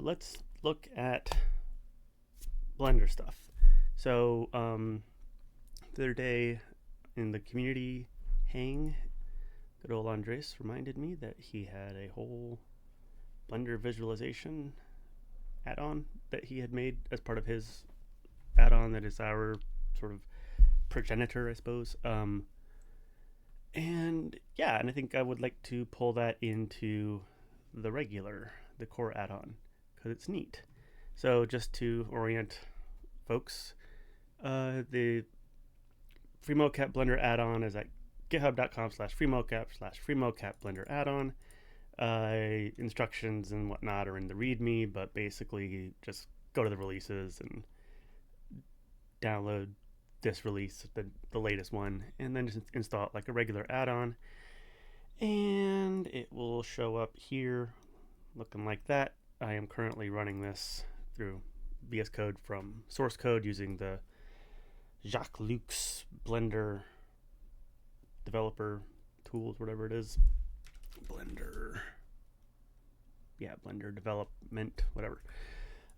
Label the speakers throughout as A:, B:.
A: let's look at Blender stuff. So the other day in the community hang, good old Andres reminded me that he had a whole Blender visualization add-on that he had made as part of his add-on that is our sort of progenitor, I suppose. And yeah, and I think I would like to pull that into the core add-on, because it's neat. So just to orient folks, the FreeMoCap Blender Addon is at github.com/FreeMoCap Blender Addon. Instructions and whatnot are in the README, but basically just go to the releases and download this release, the latest one, and then just install it like a regular add-on, and it will show up here looking like that. I am currently running this through VS Code from source code using the Jacques Luc's Blender developer tools, whatever it is. Blender development, whatever.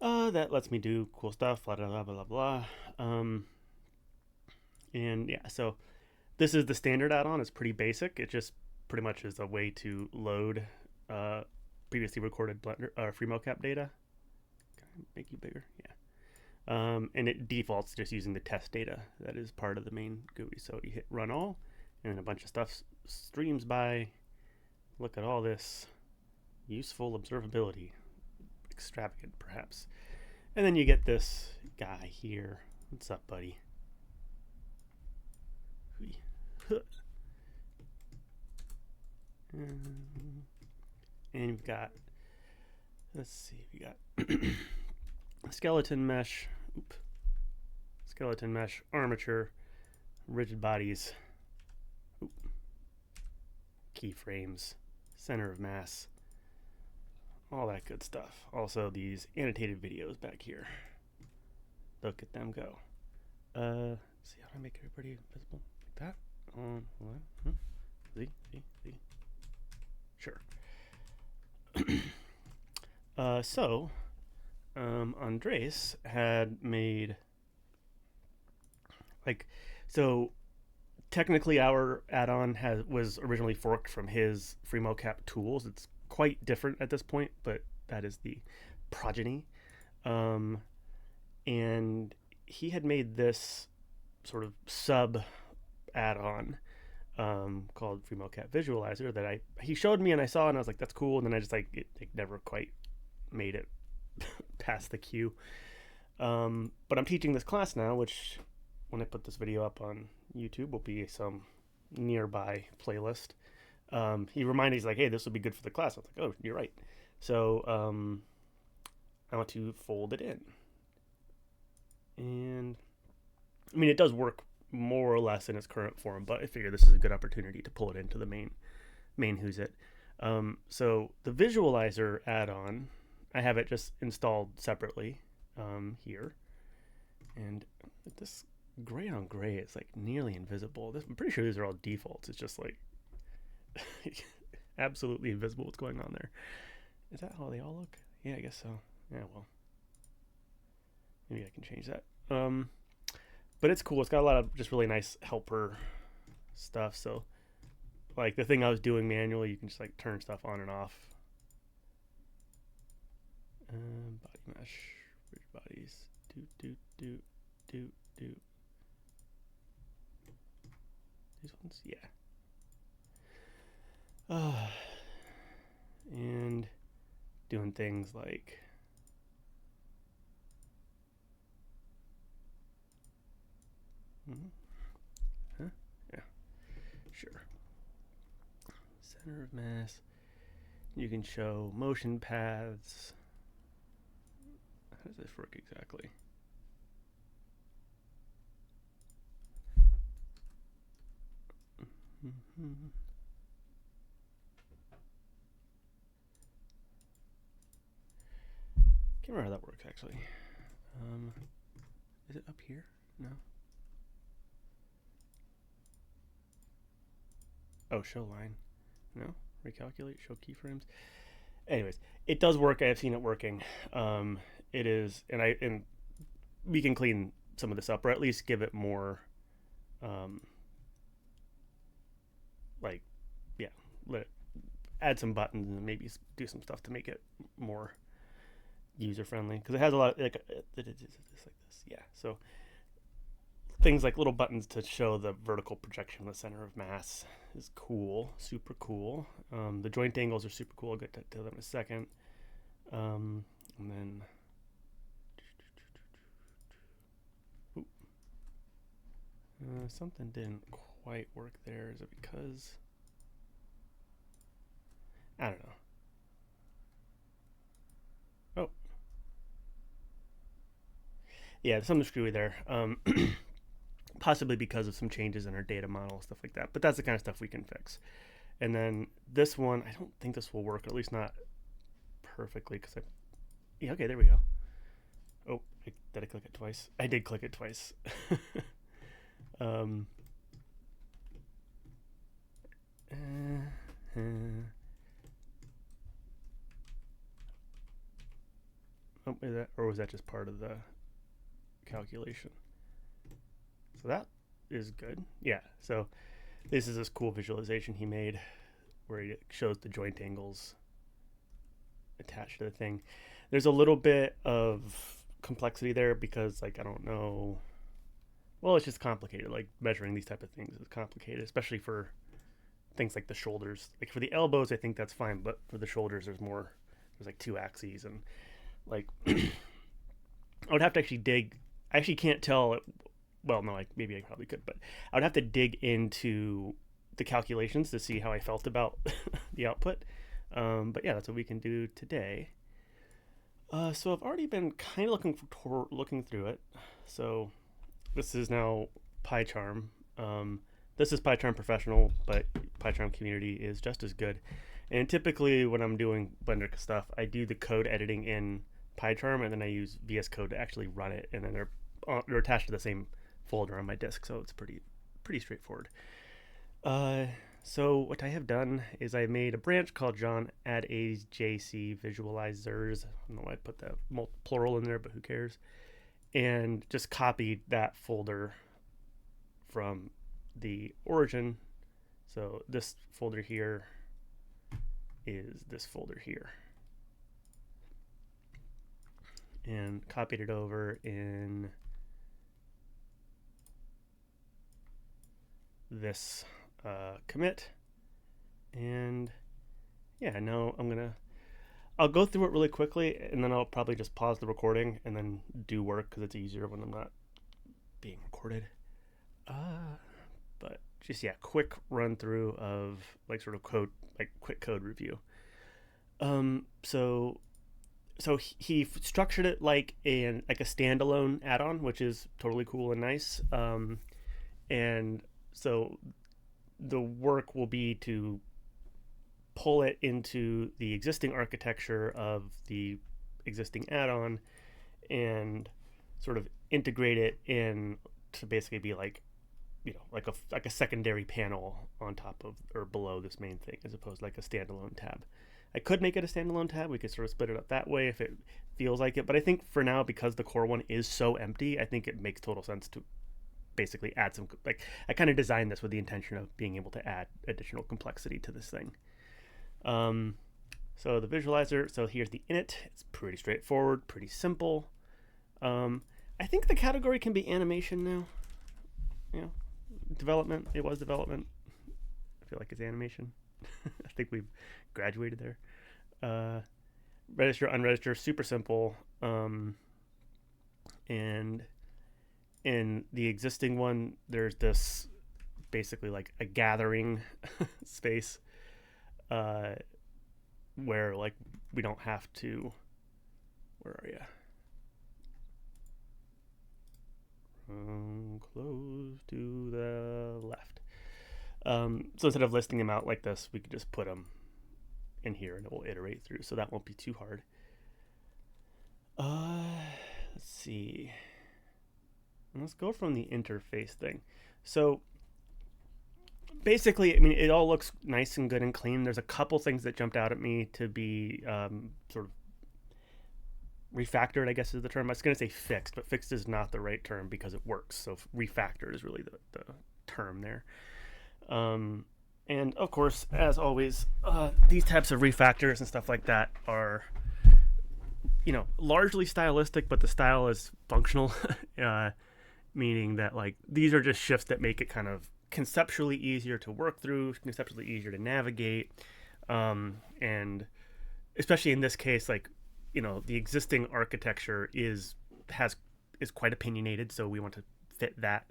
A: That lets me do cool stuff, blah, blah, blah, blah, blah. And yeah, so this is the standard add-on. It's pretty basic. It just pretty much is a way to load previously recorded Blender FreeMoCap data. Can I make you bigger? Yeah. And it defaults just using the test data that is part of the main GUI. So you hit run all, and then a bunch of stuff streams by. Look at all this useful observability. Extravagant, perhaps. And then you get this guy here. What's up, buddy? And you've got, let's see, we got skeleton mesh, armature, rigid bodies, keyframes, center of mass, all that good stuff. Also these annotated videos back here. Look at them go. See how do I make everybody visible like that? See. Sure. So Andres had made so technically our add-on was originally forked from his FreeMoCap tools. It's quite different at this point, but that is the progeny. And he had made this sort of sub add-on called FreeMoCap Visualizer that he showed me and I saw, and I was like, that's cool. And then I just it never quite made it past the queue. But I'm teaching this class now, which when I put this video up on YouTube will be some nearby playlist. He reminded me, he's like, hey, this would be good for the class. I was like, oh, you're right. So I want to fold it in. And I mean, it does work more or less in its current form, but I figure this is a good opportunity to pull it into the main who's it. So the visualizer add-on, I have it just installed separately here. And this gray on gray is like nearly invisible. I'm pretty sure these are all defaults. It's just like absolutely invisible what's going on there. Is that how they all look? Yeah, I guess so. Yeah, well, maybe I can change that. But it's cool. It's got a lot of just really nice helper stuff. So like the thing I was doing manually, you can just like turn stuff on and off. Body mesh, ridge bodies, do. These ones, yeah. And doing things like yeah, sure. Center of mass. You can show motion paths. How does this work exactly? Can't remember how that works actually. Is it up here? No. Oh, show line. No. Recalculate. Show keyframes. anyways, it does work. I've seen it working. It is, and we can clean some of this up, or at least give it more, um, like, yeah, let it, add some buttons and maybe do some stuff to make it more user friendly, because it has a lot of, like it is like this, yeah. So things like little buttons to show the vertical projection of the center of mass is cool, super cool. The joint angles are super cool. I'll get to them in a second. And then something didn't quite work there. Is it because I don't know? Oh, yeah, something screwy there. Possibly because of some changes in our data model, stuff like that. But that's the kind of stuff we can fix. And then this one, I don't think this will work, or at least not perfectly, because yeah, okay, there we go. Oh, did I click it twice? I did click it twice. um, oh, is that, or was that just part of the calculation? So that is good. Yeah, so this is this cool visualization he made where he shows the joint angles attached to the thing. There's a little bit of complexity there because, like, I don't know. Well, it's just complicated. Like, measuring these type of things is complicated, especially for things like the shoulders. Like, for the elbows, I think that's fine, but for the shoulders, there's more. There's like two axes, and like I would have to actually dig. I actually can't tell. Well, no, like maybe I probably could, but I would have to dig into the calculations to see how I felt about the output. But yeah, that's what we can do today. So I've already been kind of looking through it. So this is now PyCharm. This is PyCharm Professional, but PyCharm Community is just as good. And typically, when I'm doing Blender stuff, I do the code editing in PyCharm, and then I use VS Code to actually run it, and then they're attached to the same folder on my disk, so it's pretty straightforward. So what I have done is I made a branch called John add AJC visualizers. I don't know why I put the plural in there, but who cares? And just copied that folder from the origin. So this folder here is this folder here. And copied it over in this commit. And yeah, now I'll go through it really quickly, and then I'll probably just pause the recording and then do work because it's easier when I'm not being recorded. But just, yeah, quick run through of like sort of code, like quick code review. So he structured it like a standalone add-on, which is totally cool and nice. And so the work will be to pull it into the existing architecture of the existing add-on and sort of integrate it in to basically be like, you know, like a secondary panel on top of or below this main thing, as opposed to like a standalone tab. I could make it a standalone tab. We could sort of split it up that way if it feels like it. But I think for now, because the core one is so empty, I think it makes total sense to basically add some, like, I kind of designed this with the intention of being able to add additional complexity to this thing. So the visualizer, so here's the init. It's pretty straightforward, pretty simple. I think the category can be animation now. You know, development, it was development. I feel like it's animation. I think we've graduated there. Register, unregister, super simple. And in the existing one, there's this basically like a gathering space where like we don't have to. Where are you? Close to the left. So instead of listing them out like this, we could just put them in here and it will iterate through. So that won't be too hard. Let's see. Let's go from the interface thing. So basically, I mean, it all looks nice and good and clean. There's a couple things that jumped out at me to be sort of refactored, I guess is the term. I was going to say fixed, but fixed is not the right term because it works. So refactored is really the term there. And of course, as always, these types of refactors and stuff like that are, largely stylistic, but the style is functional, meaning that like these are just shifts that make it kind of conceptually easier to work through, conceptually easier to navigate, and especially in this case, like the existing architecture is quite opinionated, so we want to fit that.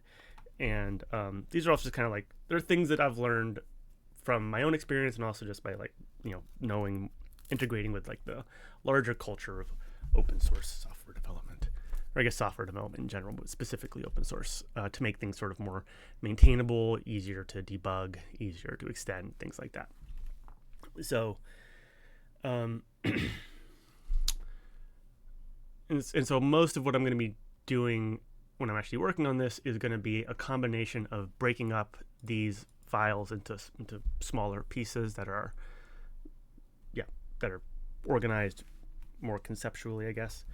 A: And these are also just kind of like they're things that I've learned from my own experience and also just by like knowing, integrating with like the larger culture of open source software development, or I guess software development in general, but specifically open source, to make things sort of more maintainable, easier to debug, easier to extend, things like that. So and so most of what I'm going to be doing when I'm actually working on this is going to be a combination of breaking up these files into smaller pieces that are organized more conceptually, I guess,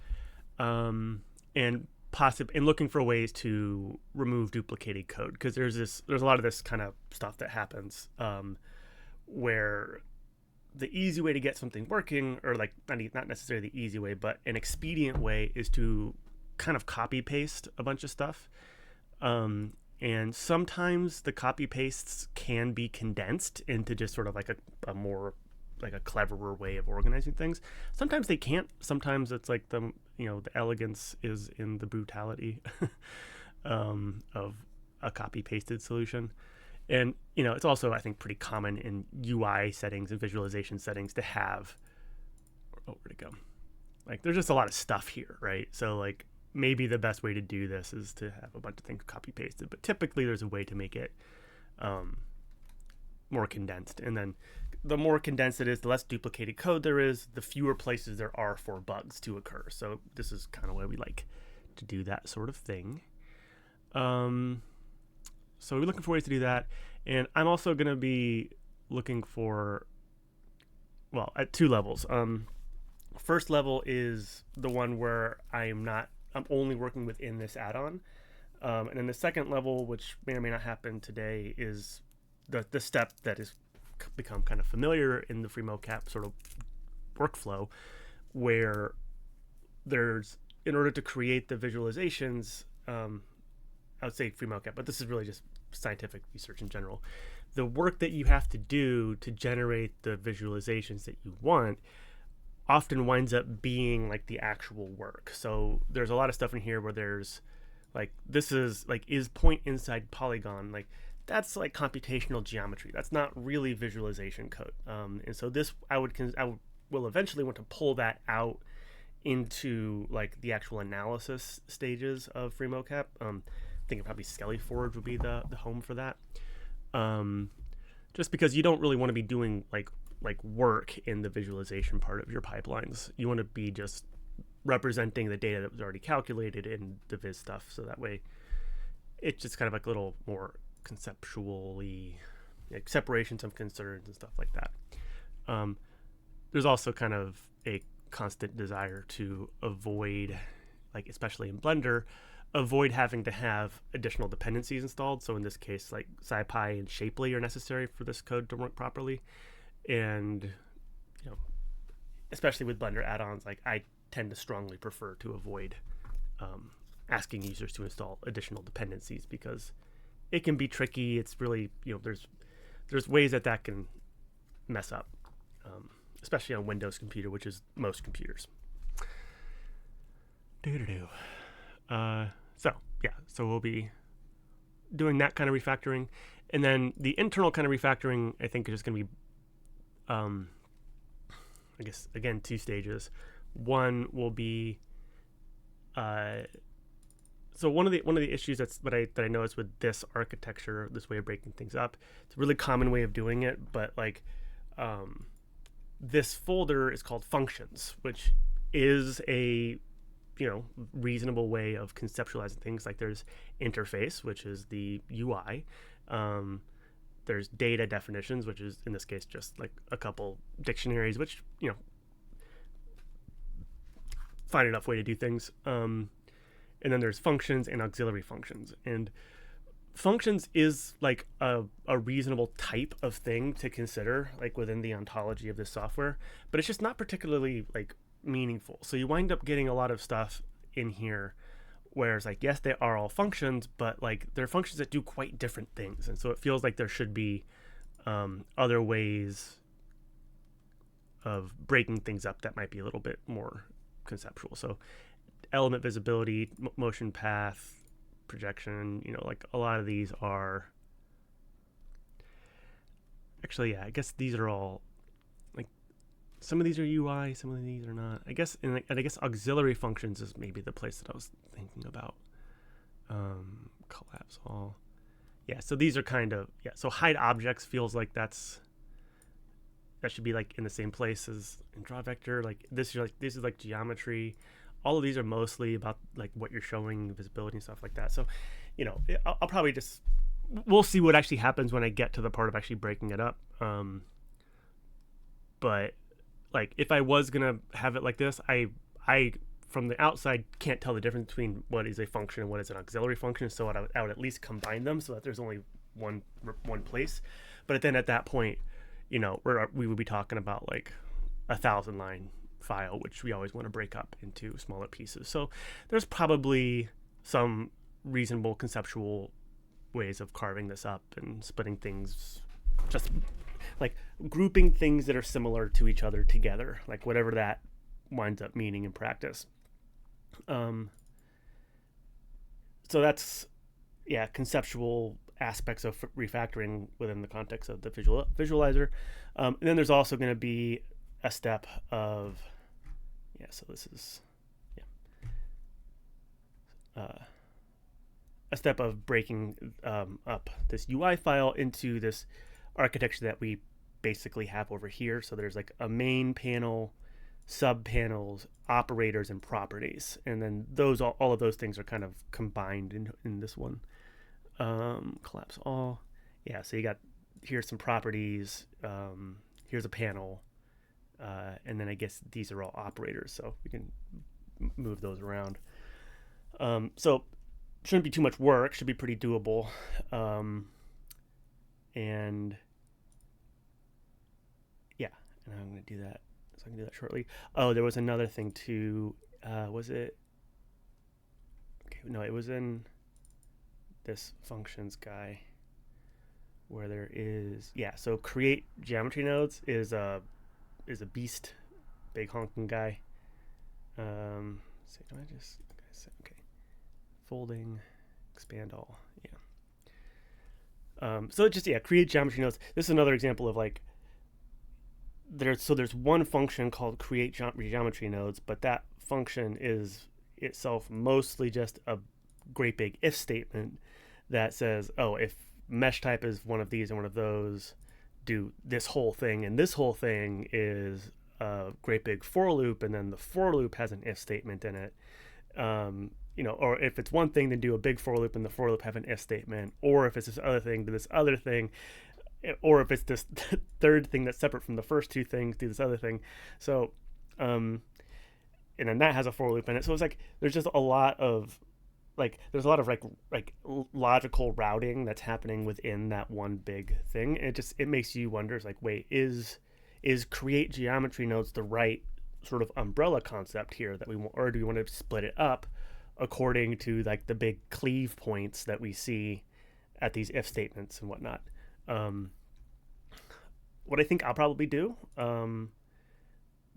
A: and looking for ways to remove duplicated code, because there's a lot of this kind of stuff that happens where the easy way to get something working, or like not necessarily the easy way, but an expedient way, is to kind of copy paste a bunch of stuff. And sometimes the copy pastes can be condensed into just sort of like a more like a cleverer way of organizing things. Sometimes they can't. Sometimes it's like the elegance is in the brutality of a copy pasted solution. And it's also, I think, pretty common in UI settings and visualization settings to have, where'd it go? Like there's just a lot of stuff here, right? So like maybe the best way to do this is to have a bunch of things copy pasted, but typically there's a way to make it more condensed. And then the more condensed it is, the less duplicated code there is, the fewer places there are for bugs to occur. So this is kind of why we like to do that sort of thing. So we're looking for ways to do that. And I'm also going to be looking for, at two levels. First level is the one where I'm only working within this add-on. And then the second level, which may or may not happen today, is the step that has become kind of familiar in the FreeMoCap sort of workflow, where in order to create the visualizations, I would say FreeMoCap, but this is really just scientific research in general. The work that you have to do to generate the visualizations that you want often winds up being like the actual work. So there's a lot of stuff in here where there's like, this is like, is point inside polygon, like that's like computational geometry. That's not really visualization code. And so this, I will eventually want to pull that out into like the actual analysis stages of FreeMoCap. I think probably Skelly Forge would be the home for that. Just because you don't really want to be doing like work in the visualization part of your pipelines. You want to be just representing the data that was already calculated in the viz stuff, so that way it's just kind of like a little more conceptually, like separations of concerns and stuff like that. There's also kind of a constant desire to avoid, like especially in Blender, avoid having to have additional dependencies installed. So in this case, like SciPy and Shapely are necessary for this code to work properly. And especially with Blender add-ons, like I tend to strongly prefer to avoid asking users to install additional dependencies, because it can be tricky. It's really, there's ways that can mess up, especially on Windows computer, which is most computers. So we'll be doing that kind of refactoring. And then the internal kind of refactoring, I think, is just going to be, I guess, again, two stages. One will be, so one of the issues that I noticed with this architecture, this way of breaking things up, it's a really common way of doing it, but like this folder is called functions, which is a reasonable way of conceptualizing things. Like there's interface, which is the UI. there's data definitions, which is in this case just like a couple dictionaries, which, you know, find enough way to do things. And then there's functions and auxiliary functions. And functions is like a reasonable type of thing to consider, like within the ontology of this software, but it's just not particularly like meaningful. So you wind up getting a lot of stuff in here where it's like, yes, they are all functions, but like they're functions that do quite different things. And so it feels like there should be other ways of breaking things up that might be a little bit more conceptual. So element visibility, motion path, projection, you know, like a lot of these are actually, yeah, I guess these are all like, some of these are UI, some of these are not, I guess. And I guess auxiliary functions is maybe the place that I was thinking about. Collapse all, yeah, so these are kind of, yeah, so hide objects feels like that should be like in the same place as in draw vector. Like this is like geometry. All of these are mostly about like what you're showing, visibility and stuff like that. So, you know, I'll probably just, we'll see what actually happens when I get to the part of actually breaking it up. But like if I was gonna have it like this, I from the outside can't tell the difference between what is a function and what is an auxiliary function. So I would at least combine them so that there's only one place. But then at that point, you know, we would be talking about like 1,000-line file, which we always want to break up into smaller pieces. So there's probably some reasonable conceptual ways of carving this up and splitting things, just like grouping things that are similar to each other together, like whatever that winds up meaning in practice. So that's, yeah, conceptual aspects of refactoring within the context of the visualizer. And then there's also going to be a step of, yeah, so this is, yeah, a step of breaking up this UI file into this architecture that we basically have over here. So there's like a main panel, sub panels, operators, and properties, and then those all of those things are kind of combined in this one. Collapse all, yeah, so you got, here's some properties, here's a panel, and then I guess these are all operators, so we can move those around. So shouldn't be too much work, should be pretty doable. And yeah, and I'm going to do that. So I can do that shortly. Oh, there was another thing too. Was it? Okay, no, it was in this functions guy where there is, yeah, so create geometry nodes is a beast, big honking guy. So do I just, okay, folding, expand all, yeah. So just, yeah, create geometry nodes. This is another example of like, there's one function called create geometry nodes, but that function is itself mostly just a great big if statement that says, oh, if mesh type is one of these and one of those, do this whole thing, and this whole thing is a great big for loop, and then the for loop has an if statement in it. You know, or if it's one thing, then do a big for loop and the for loop have an if statement, or if it's this other thing, do this other thing, or if it's this third thing that's separate from the first two things, do this other thing. So, and then that has a for loop in it. So it's like there's just a lot of like logical routing that's happening within that one big thing. And it makes you wonder, it's like, wait, is create geometry nodes the right sort of umbrella concept here that we want, or do we want to split it up according to like the big cleave points that we see at these if statements and whatnot? What I think I'll probably do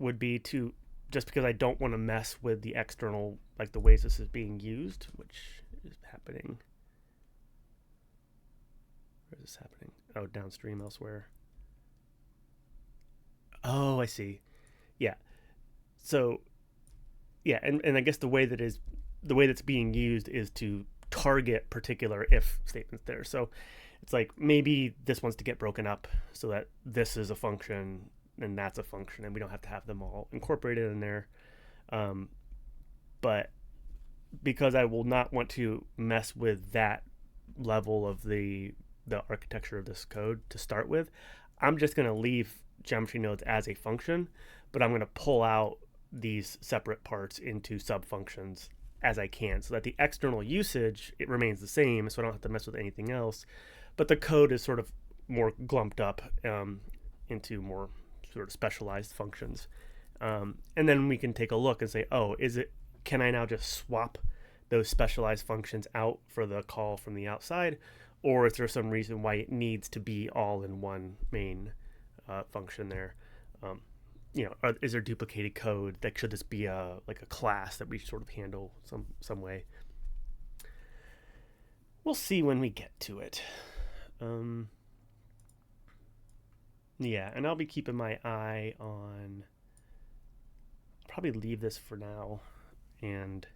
A: would be to, just because I don't want to mess with the external, like the ways this is being used, which is happening. Where is this happening? Oh, downstream elsewhere. Oh, I see. Yeah. So, yeah, and I guess the way that's being used is to target particular if statements there. So it's like maybe this wants to get broken up so that this is a function and that's a function, and we don't have to have them all incorporated in there. But because I will not want to mess with that level of the the architecture of this code to start with. I'm just going to leave geometry nodes as a function, but I'm going to pull out these separate parts into sub functions as I can, so that the external usage, it remains the same, so I don't have to mess with anything else, but the code is sort of more glumped up into more sort of specialized functions. And then we can take a look and say, oh, can I now just swap those specialized functions out for the call from the outside, or is there some reason why it needs to be all in one main function there? Is there duplicated code? That should this be like a class that we sort of handle some way? We'll see when we get to it. Yeah, and I'll be keeping my eye on. I'll probably leave this for now, and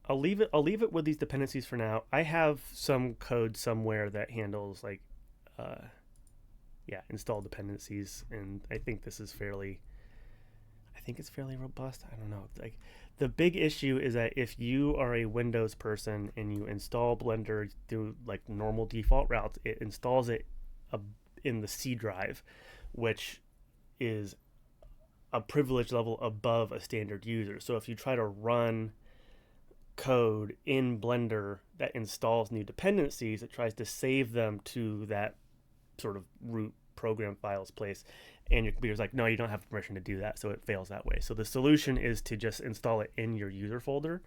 A: I'll leave it with these dependencies for now. I have some code somewhere that handles like install dependencies, and I think it's fairly robust. I don't know. Like, the big issue is that if you are a Windows person and you install Blender through like normal default routes, it installs it in the C drive, which is a privilege level above a standard user. So if you try to run code in Blender that installs new dependencies, it tries to save them to that sort of root program files place, and your computer's like, no, you don't have permission to do that, so it fails that way. So the solution is to just install it in your user folder.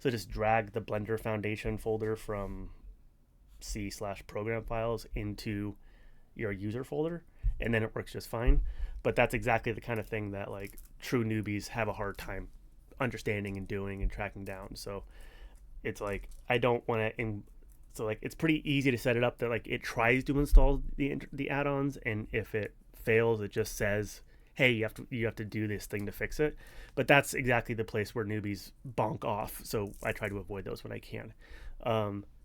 A: So just drag the Blender Foundation folder from C/program files into your user folder, and then it works just fine. But that's exactly the kind of thing that like true newbies have a hard time understanding and doing and tracking down. So it's like, I don't want to so like it's pretty easy to set it up that like it tries to install the add-ons, and if it fails, it just says, hey, you have to do this thing to fix it. But that's exactly the place where newbies bonk off, so I try to avoid those when I can.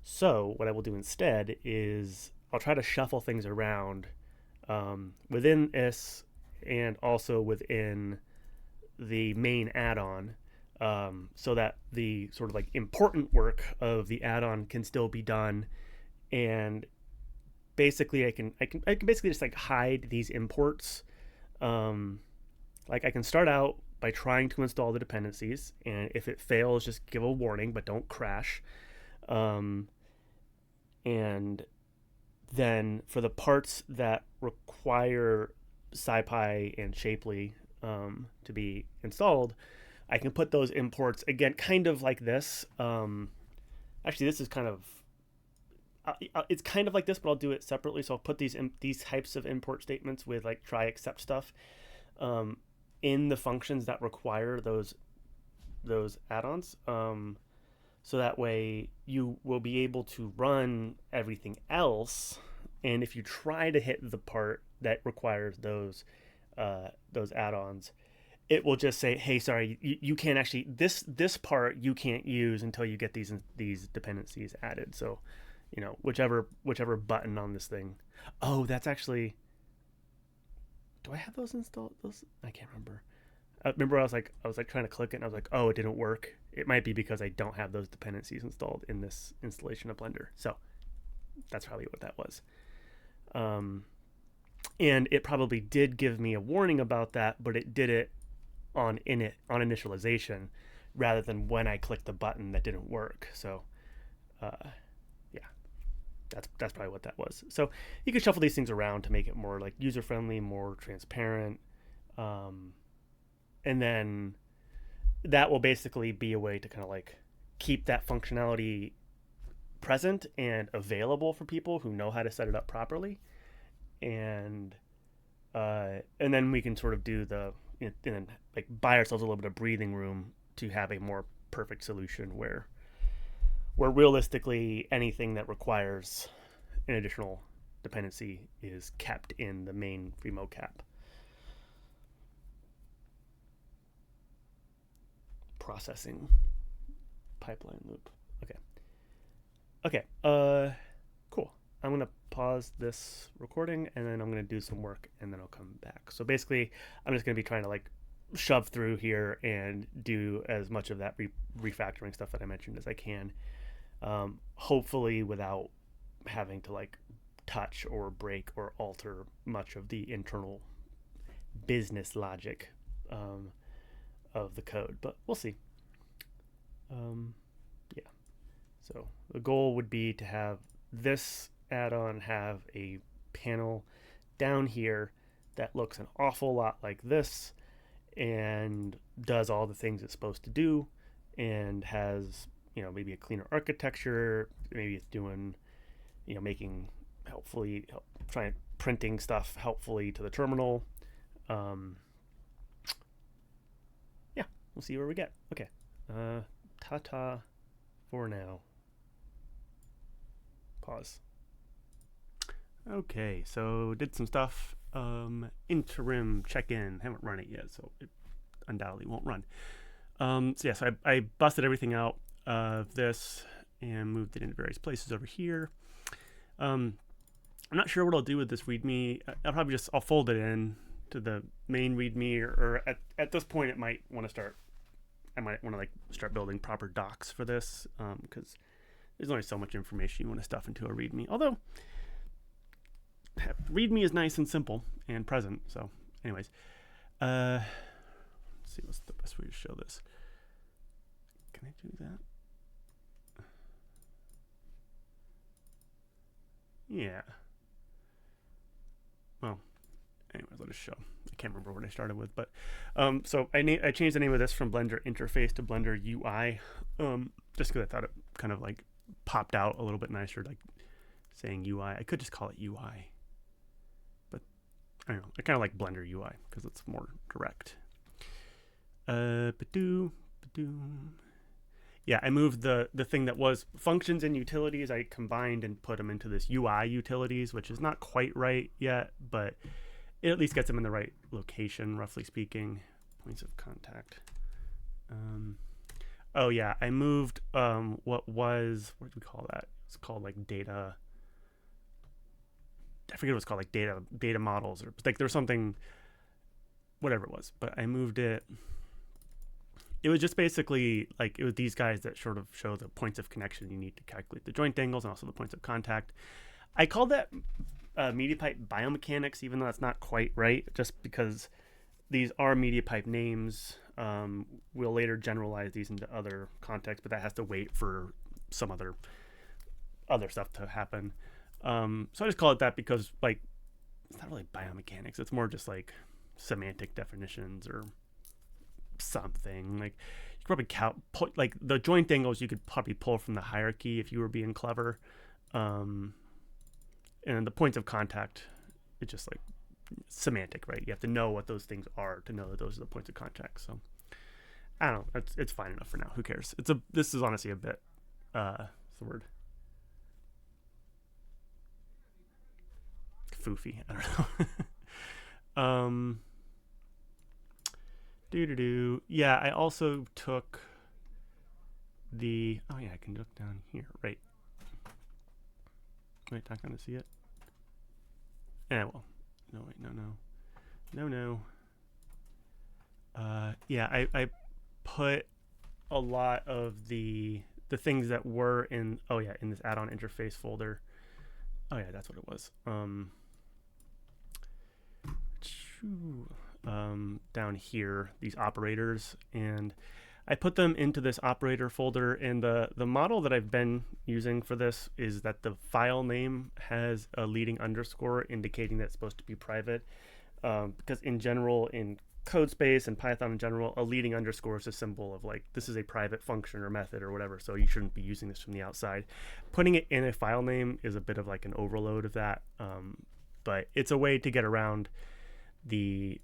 A: So what I will do instead is I'll try to shuffle things around within this and also within the main add-on, so that the sort of like important work of the add-on can still be done. And basically I can basically just like hide these imports. Like I can start out by trying to install the dependencies, and if it fails, just give a warning, but don't crash. And then for the parts that require SciPy and Shapely to be installed, I can put those imports again, kind of like this. Actually, this is kind of it's kind of like this, but I'll do it separately. So I'll put these types of import statements with like try except stuff in the functions that require those add-ons. So that way you will be able to run everything else. And if you try to hit the part that requires those add-ons, it will just say, hey, sorry, you can't actually, this part you can't use until you get these dependencies added. So, whichever button on this thing. Oh, that's actually, do I have those installed? I can't remember. Remember I was like trying to click it and I was like, oh, it didn't work. It might be because I don't have those dependencies installed in this installation of Blender. So that's probably what that was. And it probably did give me a warning about that, but it did it on initialization rather than when I clicked the button that didn't work. So yeah, that's probably what that was. So you can shuffle these things around to make it more like user friendly, more transparent, and then that will basically be a way to kind of like keep that functionality present and available for people who know how to set it up properly. And then we can sort of do and like buy ourselves a little bit of breathing room to have a more perfect solution where realistically anything that requires an additional dependency is kept in the main FreeMoCap processing pipeline loop. Okay. Cool. I'm gonna pause this recording and then I'm gonna do some work and then I'll come back. So basically, I'm just gonna be trying to like shove through here and do as much of that refactoring stuff that I mentioned as I can. hopefully without having to like touch or break or alter much of the internal business logic of the code, but we'll see. Yeah. So the goal would be to have this add-on have a panel down here that looks an awful lot like this and does all the things it's supposed to do and has, maybe a cleaner architecture. Maybe it's doing, making trying printing stuff helpfully to the terminal. Yeah, we'll see where we get. Okay. Ta-ta for now. Pause. Okay, so did some stuff. Interim check-in. Haven't run it yet, so it undoubtedly won't run. So yes, I busted everything out of this and moved it into various places over here. I'm not sure what I'll do with this README. I'll fold it in to the main README, or at this point I might want to start building proper docs for this, because there's only so much information you want to stuff into a README. Although README is nice and simple and present. So anyways, let's see what's the best way to show this. Can I do that? Yeah. Well, anyways, I'll just show. I can't remember what I started with, but so I changed the name of this from Blender Interface to Blender UI, just because I thought it kind of like popped out a little bit nicer, like saying UI. I could just call it UI, but I don't know. I kind of like Blender UI because it's more direct. Yeah, I moved the thing that was functions and utilities. I combined and put them into this UI utilities, which is not quite right yet, but it at least gets them in the right location, roughly speaking. Points of contact. Oh yeah, I moved what do we call that? It's called like data. I forget what it's called, like data models, or like there's something, whatever it was, but I moved it. It was just basically like it was these guys that sort of show the points of connection you need to calculate the joint angles and also the points of contact. I called that MediaPipe biomechanics, even though that's not quite right, just because these are MediaPipe names. We'll later generalize these into other contexts, but that has to wait for some other stuff to happen. So I just call it that because like it's not really biomechanics. It's more just like semantic definitions or something. Like you could probably like the joint angles you could probably pull from the hierarchy if you were being clever. And the points of contact, it's just like semantic, right? You have to know what those things are to know that those are the points of contact. So I don't know. It's fine enough for now. Who cares? This is honestly a bit what's the word? Foofy. I don't know. Yeah, I also took the I can look down here. Right. Wait, not gonna see it. Yeah, well. No, wait, no. Yeah, I put a lot of the things that were in in this add-on interface folder. Oh yeah, that's what it was. Down here, these operators, and I put them into this operator folder. And the model that I've been using for this is that the file name has a leading underscore indicating that it's supposed to be private, because in general, in code space and Python in general, a leading underscore is a symbol of like this is a private function or method or whatever, so you shouldn't be using this from the outside. Putting it in a file name is a bit of like an overload of that, but it's a way to get around the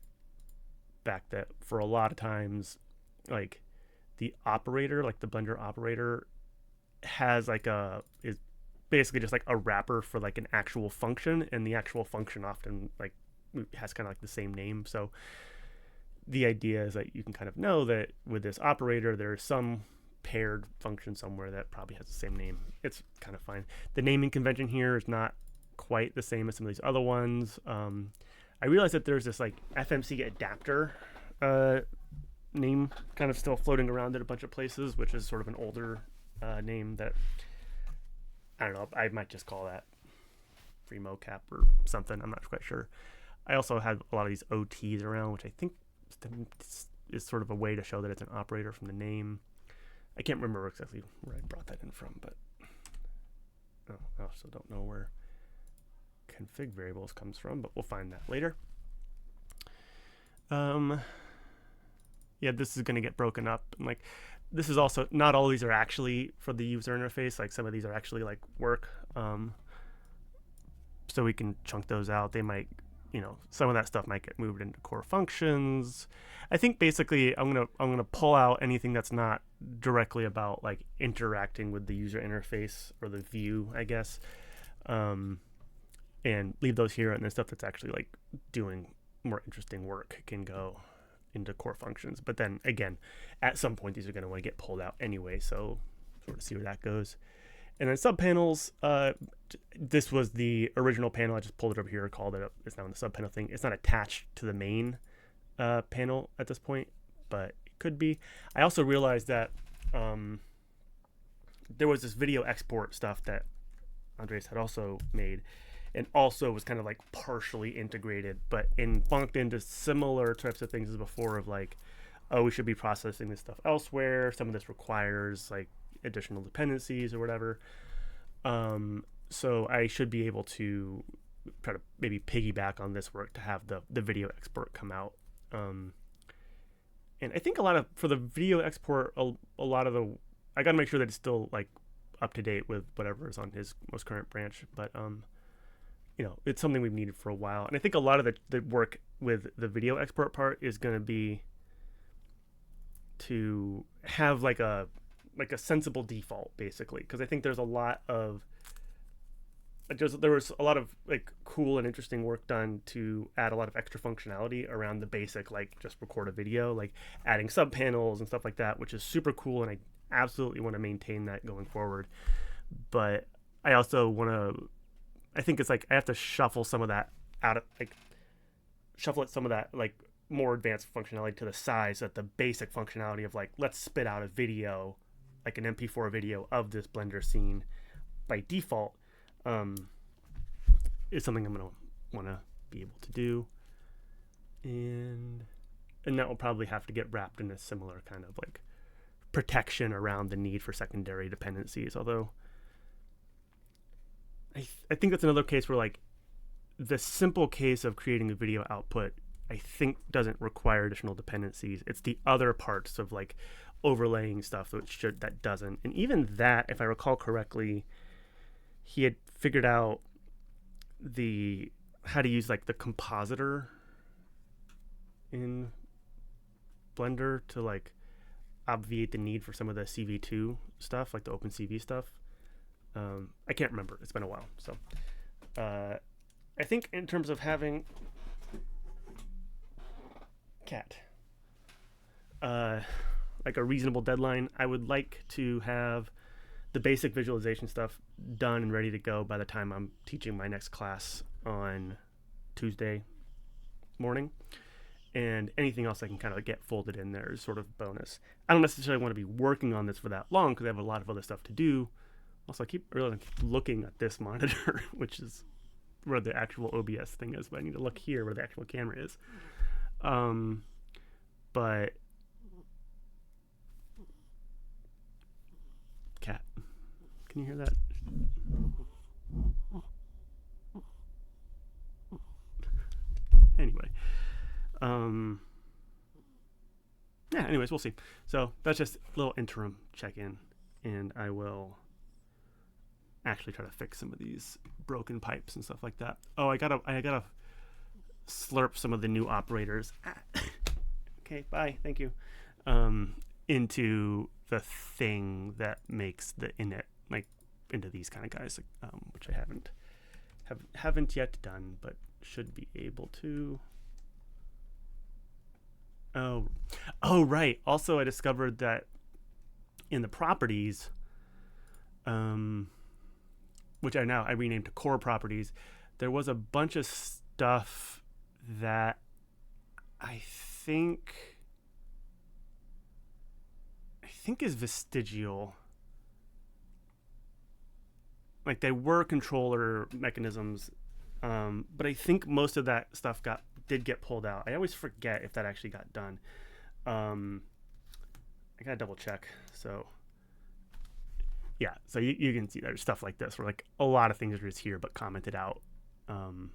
A: fact that for a lot of times, like the operator, like the Blender operator, has like is basically just like a wrapper for like an actual function, and the actual function often like has kind of like the same name. So the idea is that you can kind of know that with this operator there's some paired function somewhere that probably has the same name. It's kind of fine. The naming convention here is not quite the same as some of these other ones. I realized that there's this like FMC adapter name kind of still floating around in a bunch of places, which is sort of an older name that I don't know. I might just call that FreeMoCap or something. I'm not quite sure. I also had a lot of these OTs around, which I think is sort of a way to show that it's an operator from the name. I can't remember exactly where I brought that in from, but I also don't know where config variables comes from, but we'll find that later. Yeah, this is going to get broken up. And like, this is also, not all these are actually for the user interface. Like some of these are actually like work. So we can chunk those out. They might, some of that stuff might get moved into core functions. I think basically I'm gonna pull out anything that's not directly about like interacting with the user interface or the view, I guess, and leave those here. And the stuff that's actually like doing more interesting work can go into core functions. But then again, at some point these are going to want to get pulled out anyway, so sort of see where that goes. And then subpanels, this was the original panel. I just pulled it over here, called it up. It's now in the subpanel thing. It's not attached to the main panel at this point, but it could be. I also realized that there was this video export stuff that Andres had also made, and also was kind of like partially integrated, but funked into similar types of things as before of like, oh, we should be processing this stuff elsewhere. Some of this requires like additional dependencies or whatever. So I should be able to try to maybe piggyback on this work to have the video export come out. And I think for the video export, a lot of I got to make sure that it's still like up to date with whatever is on his most current branch. But it's something we've needed for a while. And I think a lot of the work with the video export part is going to be to have like a sensible default, basically, because I think there was a lot of like cool and interesting work done to add a lot of extra functionality around the basic like just record a video, like adding subpanels and stuff like that, which is super cool, and I absolutely want to maintain that going forward. But I also want to, I think it's like I have to shuffle some of that out of some of that like more advanced functionality to the side, so that the basic functionality of like, let's spit out a video, like an MP4 video of this Blender scene by default, is something I'm going to want to be able to do. And that will probably have to get wrapped in a similar kind of like protection around the need for secondary dependencies. Although I think that's another case where like the simple case of creating a video output, I think, doesn't require additional dependencies. It's the other parts of like overlaying stuff that doesn't. And even that, if I recall correctly, he had figured out how to use like the compositor in Blender to like obviate the need for some of the CV2 stuff, like the OpenCV stuff. I can't remember. It's been a while. So I think in terms of having like a reasonable deadline, I would like to have the basic visualization stuff done and ready to go by the time I'm teaching my next class on Tuesday morning. And anything else I can kind of get folded in there is sort of bonus. I don't necessarily want to be working on this for that long because I have a lot of other stuff to do. Also, I keep really looking at this monitor, which is where the actual OBS thing is, but I need to look here where the actual camera is. But cat, can you hear that? Anyway, yeah, anyways, we'll see. So that's just a little interim check-in, and I will actually try to fix some of these broken pipes and stuff like that. Oh, I gotta slurp some of the new operators. Okay, bye, thank you. Into the thing that makes the init, like into these kind of guys, which I haven't yet done, but should be able to. Oh, right. Also, I discovered that in the properties, which I renamed to core properties, there was a bunch of stuff that I think is vestigial. like they were controller mechanisms, but I think most of that stuff did get pulled out. I always forget if that actually got done. I gotta double check. So yeah, so you can see there's stuff like this where like a lot of things are just here but commented out. Well,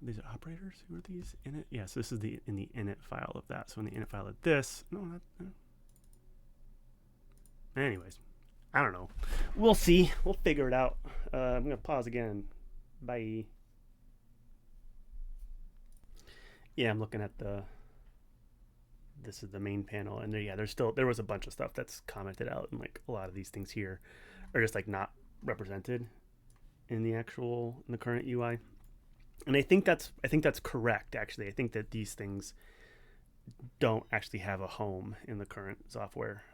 A: these are operators. Who are these? Init. Yes, this is in the init file of that. So in the init file of this, no, not. Anyways, I don't know. We'll see. We'll figure it out. I'm gonna pause again. Bye. Yeah, I'm looking at this is the main panel, and there was a bunch of stuff that's commented out, and like a lot of these things here are just like not represented in the current UI. And I think that's correct actually. I think that these things don't actually have a home in the current software.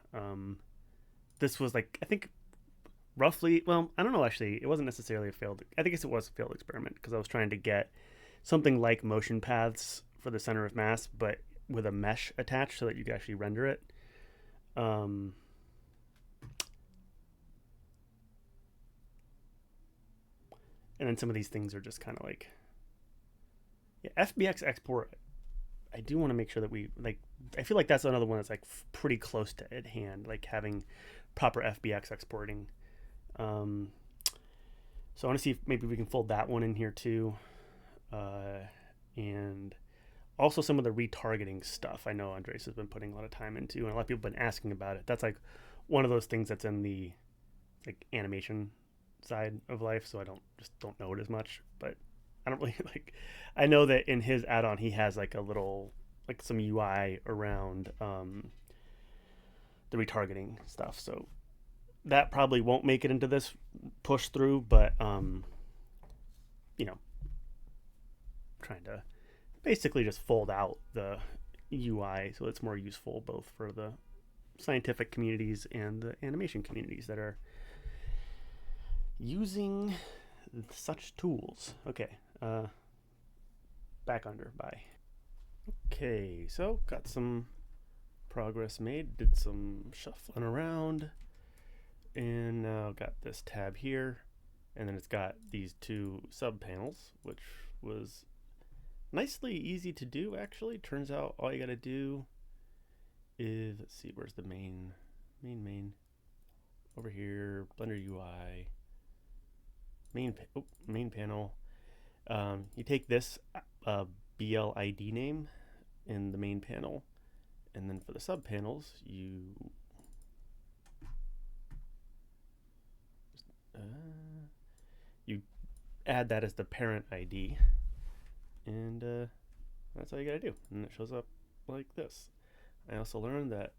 A: This was like, I think roughly, well, I don't know actually. It wasn't necessarily I think it was a failed experiment because I was trying to get something like motion paths for the center of mass, but with a mesh attached so that you could actually render it. And then some of these things are just kind of like, yeah, FBX export. I do want to make sure that we like. I feel like that's another one that's like pretty close to at hand, like having proper FBX exporting. So I want to see if maybe we can fold that one in here too, and also some of the retargeting stuff. I know Andres has been putting a lot of time into, and a lot of people have been asking about it. That's like one of those things that's in the like animation side of life, so I don't know it as much, but I don't really like. I know that in his add-on he has like a little like some UI around the retargeting stuff, so that probably won't make it into this push through, but you know, trying to basically just fold out the UI so it's more useful both for the scientific communities and the animation communities that are using such tools. Okay, back under. Bye. Okay, so got some progress made. Did some shuffling around, and now got this tab here, and then it's got these two sub panels, which was nicely easy to do actually. Turns out all you gotta do is, let's see, where's the main over here, Blender UI, main panel. You take this BLID name in the main panel, and then for the sub panels you add that as the parent ID, and that's all you gotta do, and it shows up like this. I also learned that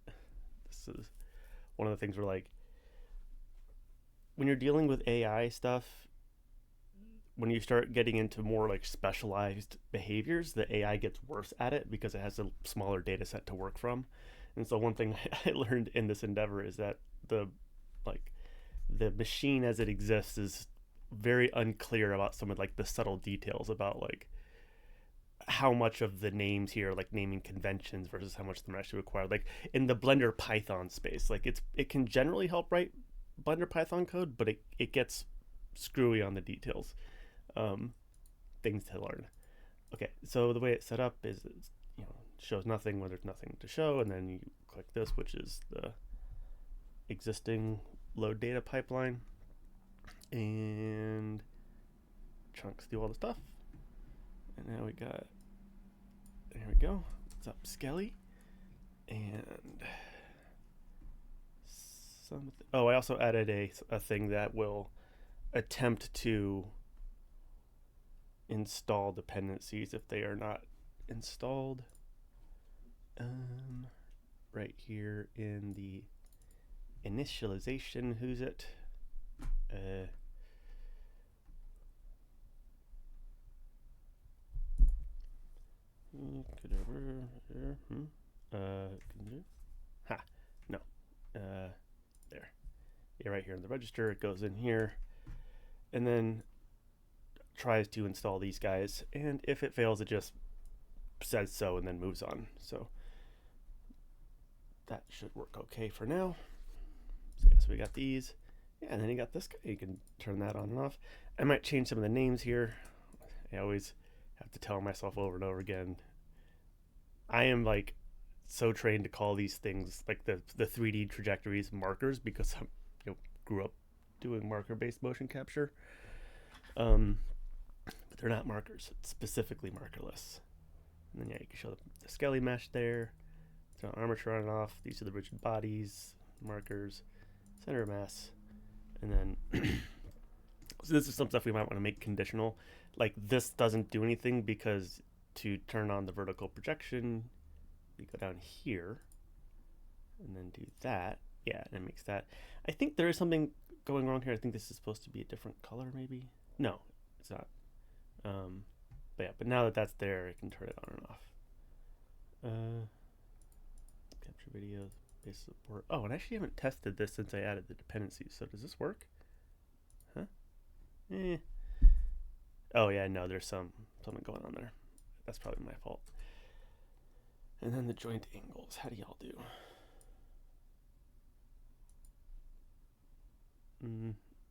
A: this is one of the things where, like, when you're dealing with AI stuff, when you start getting into more like specialized behaviors, the AI gets worse at it because it has a smaller data set to work from. And so one thing I learned in this endeavor is that the machine as it exists is very unclear about some of like the subtle details about like how much of the names here are like naming conventions versus how much of them are actually required. Like in the Blender Python space, like it can generally help write Blender Python code, but it gets screwy on the details. Things to learn. Okay, so the way it's set up is it shows nothing when there's nothing to show, and then you click this, which is the existing load data pipeline, and chunks through all the stuff. And now there we go. What's up, Skelly? And I also added a thing that will attempt to install dependencies if they are not installed. Right here in the initialization, who's it? No. There. Yeah, right here in the register, it goes in here, and then tries to install these guys, and if it fails, it just says so and then moves on. So that should work okay for now. So yeah, so we got these. Yeah, and then you got this guy. You can turn that on and off. I might change some of the names here. I always have to tell myself over and over again. I am like so trained to call these things like the 3D trajectories markers because I grew up doing marker-based motion capture. But they're not markers. It's specifically markerless. And then yeah, you can show the skelly mesh there. Turn armature on and off. These are the rigid bodies, markers, center of mass, and then so this is some stuff we might want to make conditional. Like this doesn't do anything because to turn on the vertical projection, you go down here and then do that. Yeah, and it makes that. I think there is something going wrong here. I think this is supposed to be a different color, maybe. No, it's not. But yeah, but now that that's there, I can turn it on and off. Capture videos, base support. Oh, and I actually haven't tested this since I added the dependencies. So does this work? Huh? Oh yeah, no, there's something going on there. That's probably my fault. And then the joint angles. How do y'all do?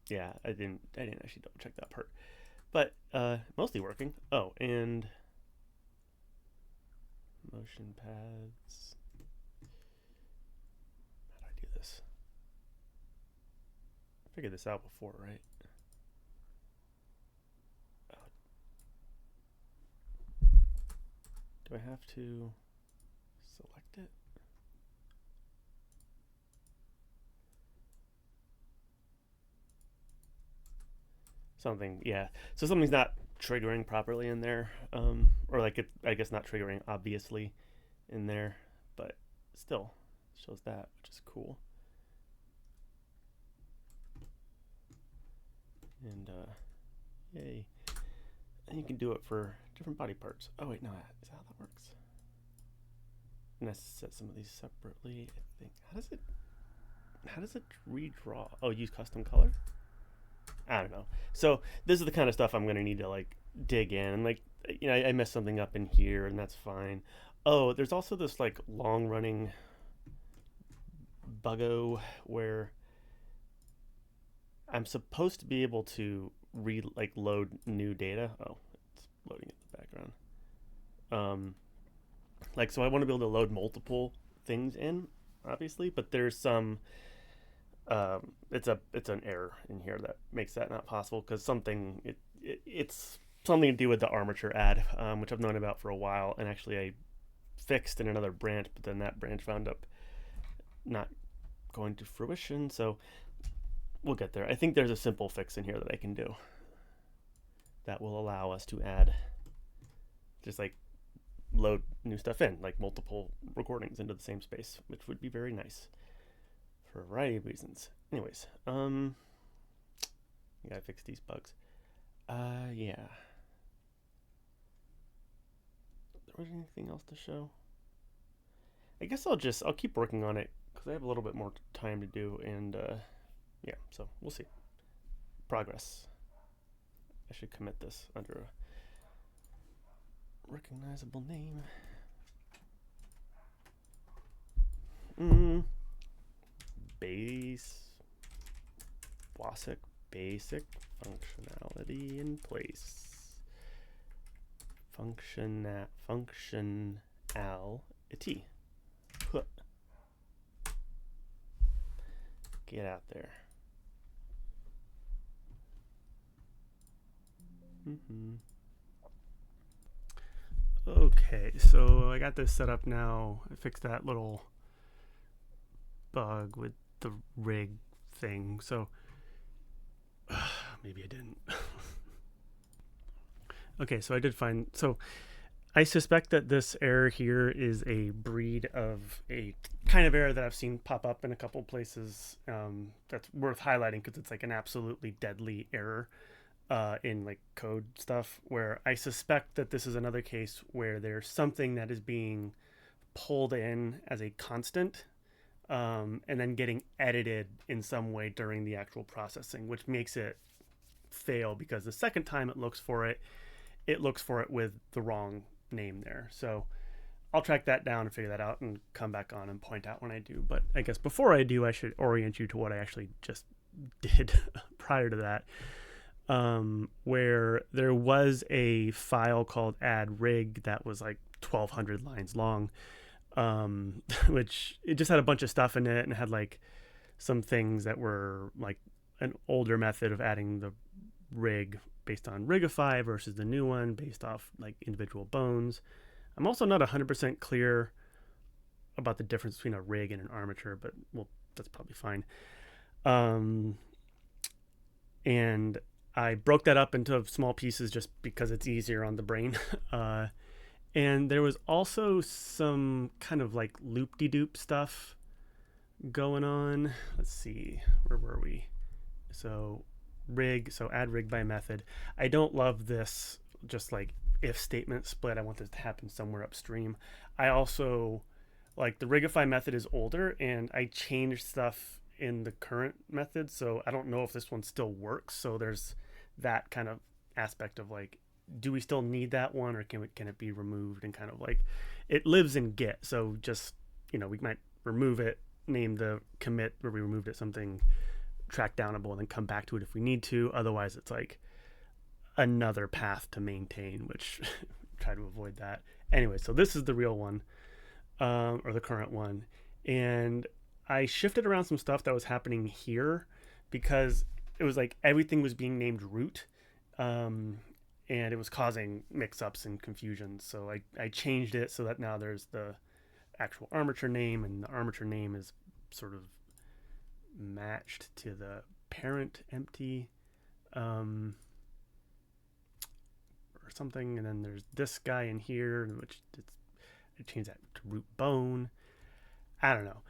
A: Yeah, I didn't actually double check that part. But mostly working. Oh, and motion paths. How do I do this? I figured this out before, right? Do I have to select it? Something, yeah. So something's not triggering properly in there, or like it, I guess not triggering obviously in there, but still shows that, which is cool. And yay! And you can do it for different body parts. Oh wait, no, is that how that works? And I set some of these separately. I think. How does it redraw? Oh, use custom color. I don't know. So this is the kind of stuff I'm gonna need to like dig in, and like I messed something up in here, and that's fine. Oh, there's also this like long running buggo where I'm supposed to be able to load new data. Oh, it's loading in the background. Like so I want to be able to load multiple things in, obviously, but there's some it's an error in here that makes that not possible because it's something to do with the armature add, which I've known about for a while, and actually I fixed in another branch, but then that branch wound up not going to fruition, so we'll get there. I think there's a simple fix in here that I can do that will allow us to add, just like load new stuff in, like multiple recordings into the same space, which would be very nice for a variety of reasons. Anyways, I gotta fix these bugs. Yeah. There was anything else to show? I guess I'll keep working on it because I have a little bit more time to do, and yeah, so we'll see. Progress. I should commit this under a recognizable name. Basic functionality in place. Functionality. Get out there. Okay, so I got this set up now. I fixed that little bug with the rig thing. So maybe I didn't. Okay, so I did find. So I suspect that this error here is a breed of a kind of error that I've seen pop up in a couple places. That's worth highlighting because it's like an absolutely deadly error in like code stuff, where I suspect that this is another case where there's something that is being pulled in as a constant and then getting edited in some way during the actual processing, which makes it fail because the second time it looks for it with the wrong name there. So I'll track that down and figure that out and come back on and point out when I do. But I guess before I do, I should orient you to what I actually just did prior to that, where there was a file called add rig that was like 1,200 lines long, which it just had a bunch of stuff in it and had like some things that were like an older method of adding the rig based on Rigify versus the new one based off like individual bones. I'm also not 100% clear about the difference between a rig and an armature, but well, that's probably fine. And I broke that up into small pieces just because it's easier on the brain. And there was also some kind of like loop-de-doop stuff going on. Let's see, where were we? So rig, so add rig by method. I don't love this just like if statement split. I want this to happen somewhere upstream. I also like the Rigify method is older and I changed stuff in the current method, so I don't know if this one still works. So there's that kind of aspect of like, do we still need that one, or can it be removed? And kind of like it lives in Git, so just, you know, we might remove it, name the commit where we removed it something track downable, and then come back to it if we need to. Otherwise it's like another path to maintain, which try to avoid that. Anyway, so this is the real one, or the current one. And I shifted around some stuff that was happening here because it was like everything was being named root, and it was causing mix-ups and confusion. So I changed it so that now there's the actual armature name, and the armature name is sort of matched to the parent empty, or something. And then there's this guy in here, which I changed that to root bone. I don't know.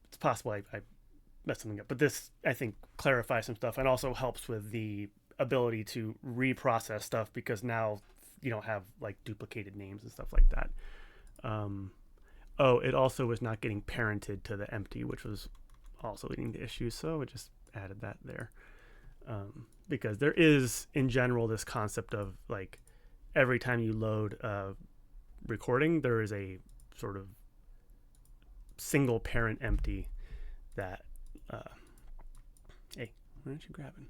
A: It's possible I messed something up, but this I think clarifies some stuff and also helps with the ability to reprocess stuff, because now you don't have like duplicated names and stuff like that. It also was not getting parented to the empty, which was also leading to issues, so I just added that there, because there is in general this concept of like every time you load a recording, there is a sort of single parent empty that hey, what aren't you grabbing?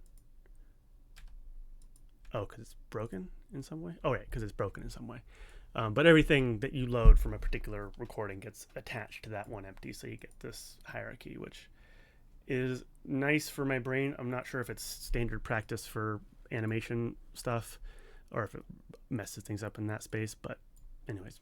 A: Oh, because it's broken in some way? Oh, right, because it's broken in some way. But everything that you load from a particular recording gets attached to that one empty, so you get this hierarchy, which is nice for my brain. I'm not sure if it's standard practice for animation stuff or if it messes things up in that space, but anyways,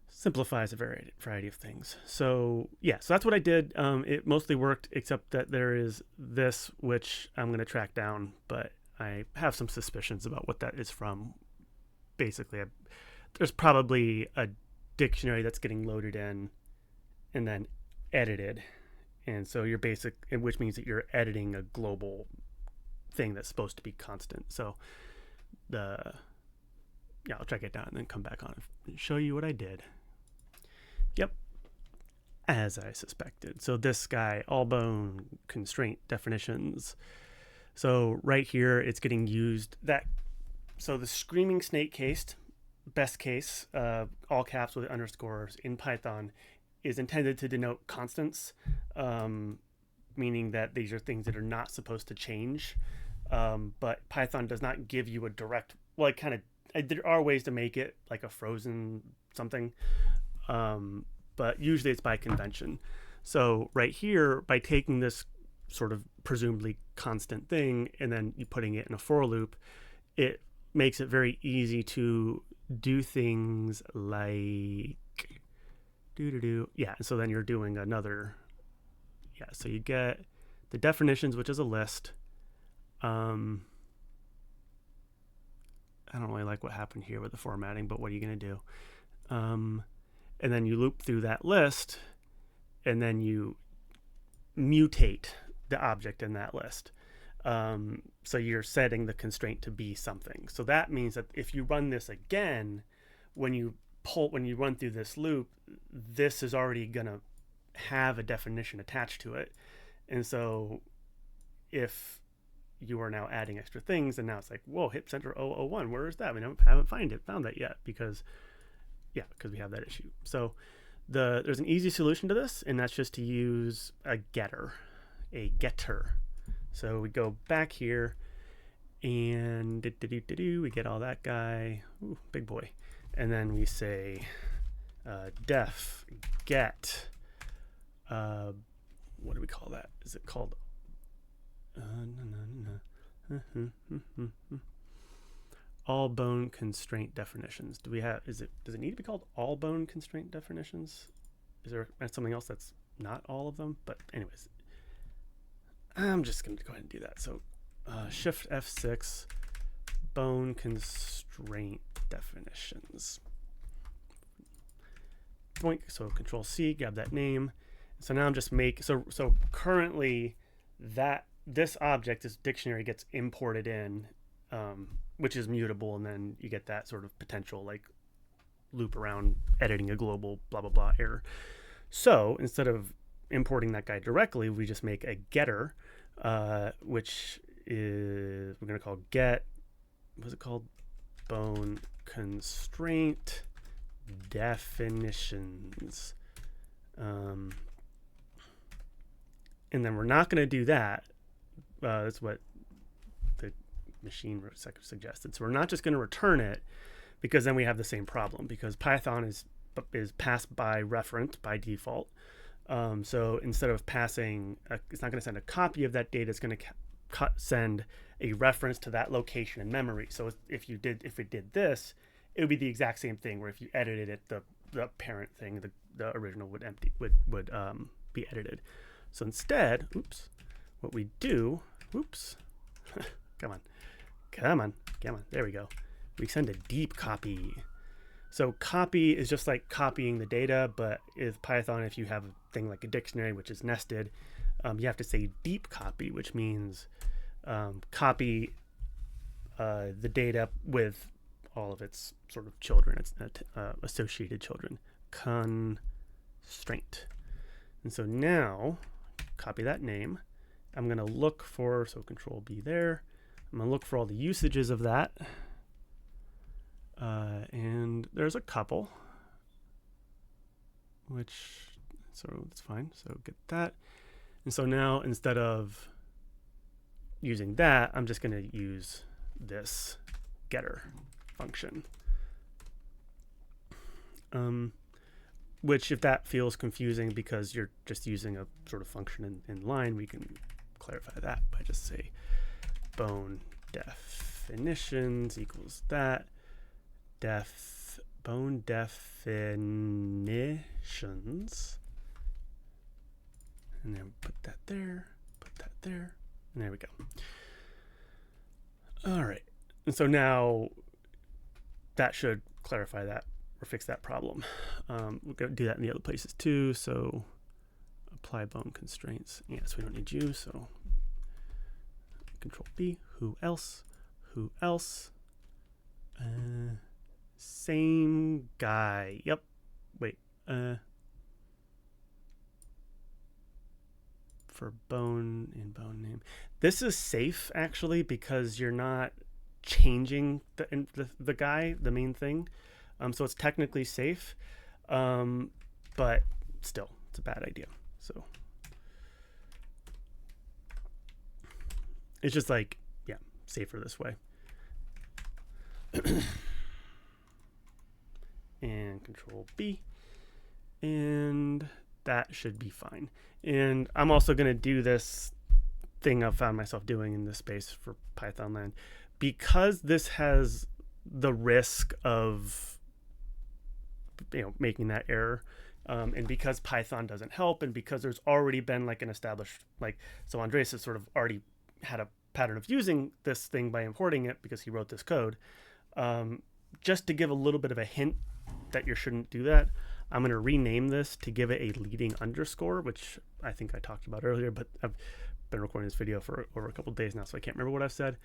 A: simplifies a variety of things. So yeah, so that's what I did. It mostly worked, except that there is this, which I'm going to track down, but I have some suspicions about what that is from. Basically, there's probably a dictionary that's getting loaded in and then edited. And so you're which means that you're editing a global thing that's supposed to be constant. So I'll track it down and then come back on and show you what I did. Yep, as I suspected. So this guy, all bone constraint definitions. So right here, it's getting used so the screaming snake case, best case, all caps with underscores in Python, is intended to denote constants, meaning that these are things that are not supposed to change. But Python does not give you a direct, well, there are ways to make it like a frozen something, but usually it's by convention. So right here, by taking this sort of presumably constant thing and then you putting it in a for loop, it makes it very easy to do things like so then you're doing another, so you get the definitions, which is a list. I don't really like what happened here with the formatting, but what are you going to do? And then you loop through that list, and then you mutate the object in that list. So you're setting the constraint to be something. So that means that if you run this again, when you run through this loop, this is already going to have a definition attached to it. And so if you are now adding extra things, and now it's like, whoa, hip center 001, where is that? We haven't found that yet, because Yeah, because we have that issue. So there's an easy solution to this, and that's just to use a getter. So we go back here, and we get all that guy. Ooh, big boy. And then we say def get. What do we call that? Is it called? All bone constraint definitions. Do we have? Does it need to be called all bone constraint definitions? Is there something else that's not all of them? But anyways, I'm just going to go ahead and do that. So Shift F6, bone constraint definitions. Boink. So Control C, grab that name. So now I'm just so currently this object, this dictionary, gets imported in, which is mutable, and then you get that sort of potential like loop around editing a global blah blah blah error. So instead of importing that guy directly, we just make a getter, which is we're going to call get. What's it called? Bone constraint definitions. And then we're not going to do that. That's what the machine suggested. So we're not just going to return it, because then we have the same problem, because Python is passed by reference by default. So instead of passing, it's not going to send a copy of that data. It's going to send a reference to that location in memory. So if it did this, it would be the exact same thing, where if you edited it, the parent thing, the original would be edited. So instead, what we do, come on, there we go. We send a deep copy. So copy is just like copying the data, but with Python, if you have a thing like a dictionary, which is nested, you have to say deep copy, which means copy the data with all of its sort of children, its associated children. Constraint. And so now, copy that name. I'm going to look for, so Control B there. I'm going to look for all the usages of that. And there's a couple, so it's fine. So get that. And so now, instead of using that, I'm just going to use this getter function. Which, if that feels confusing because you're just using a sort of function in line, we can clarify that by just say bone definitions equals that bone definitions, and then put that there, and there we go. All right, and so now that should clarify that or fix that problem. We're going to do that in the other places too. So apply bone constraints. Yes, we don't need you. So Control B. Who else? Same guy. Yep. Wait. For bone in bone name. This is safe actually, because you're not changing the guy, the main thing. So it's technically safe, but still, it's a bad idea. So it's just like, yeah, safer this way. And Control B, and that should be fine. And I'm also going to do this thing I've found myself doing in this space for Python land, because this has the risk of making that error, and because Python doesn't help, and because there's already been like an established, so Andreas has sort of already had a pattern of using this thing by importing it because he wrote this code. Just to give a little bit of a hint that you shouldn't do that, I'm going to rename this to give it a leading underscore, which I think I talked about earlier, but I've been recording this video for over a couple of days now, so I can't remember what I've said.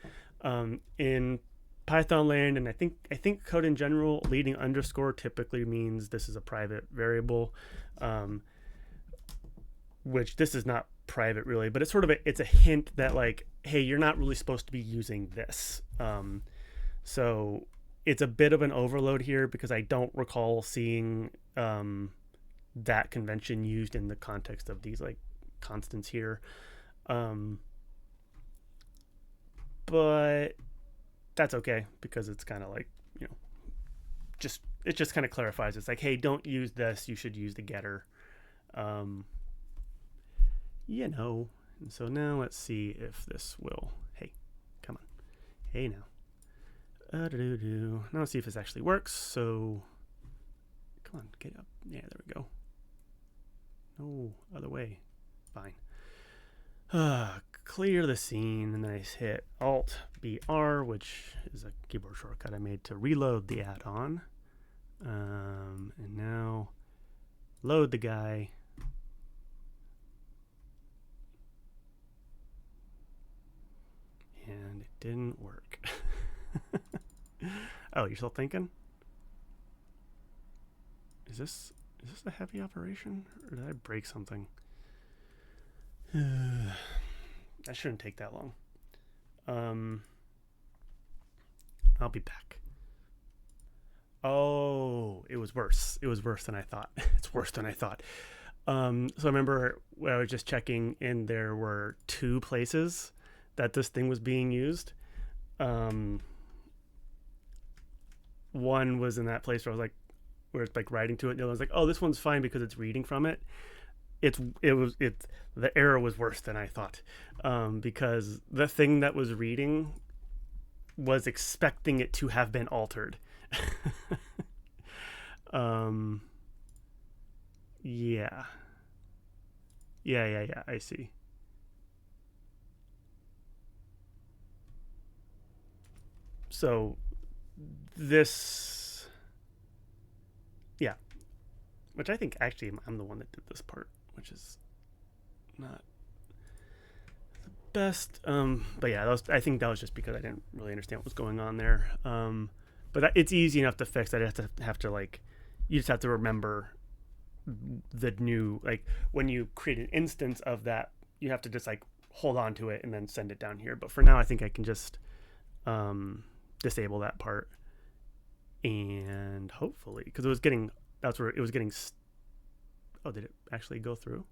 A: In Python land, and I think code in general, leading underscore typically means this is a private variable, which this is not private really, but it's sort of it's a hint that like, hey, you're not really supposed to be using this. So it's a bit of an overload here because I don't recall seeing that convention used in the context of these like constants here. But that's okay because it's kind of like, you know, it just kind of clarifies. It's like, hey, don't use this. You should use the getter. You know. And so now let's see if this will. Hey, come on. Hey now. Now let's see if this actually works. So come on, get up. Yeah, there we go. No, other way. Fine. Clear the scene, and then I hit Alt BR, which is a keyboard shortcut I made to reload the add-on. And now load the guy. And it didn't work. Oh, you're still thinking? Is this a heavy operation, or did I break something? That shouldn't take that long. I'll be back. Oh, it was worse. It was worse than I thought. It's worse than I thought. So I remember when I was just checking, and there were 2 places that this thing was being used. One was in that place where I was like, where it's like writing to it, and the other was like, oh, this one's fine because it's reading from it. The error was worse than I thought, because the thing that was reading was expecting it to have been altered. Yeah, I see. So this, yeah, which I think actually I'm the one that did this part, which is not the best. But yeah, I think that was just because I didn't really understand what was going on there. But it's easy enough to fix. I have to like, you just have to remember the new, like when you create an instance of that, you have to just like hold on to it and then send it down here. But for now, I think I can just disable that part, and hopefully, because that's where it was getting. Oh, did it actually go through?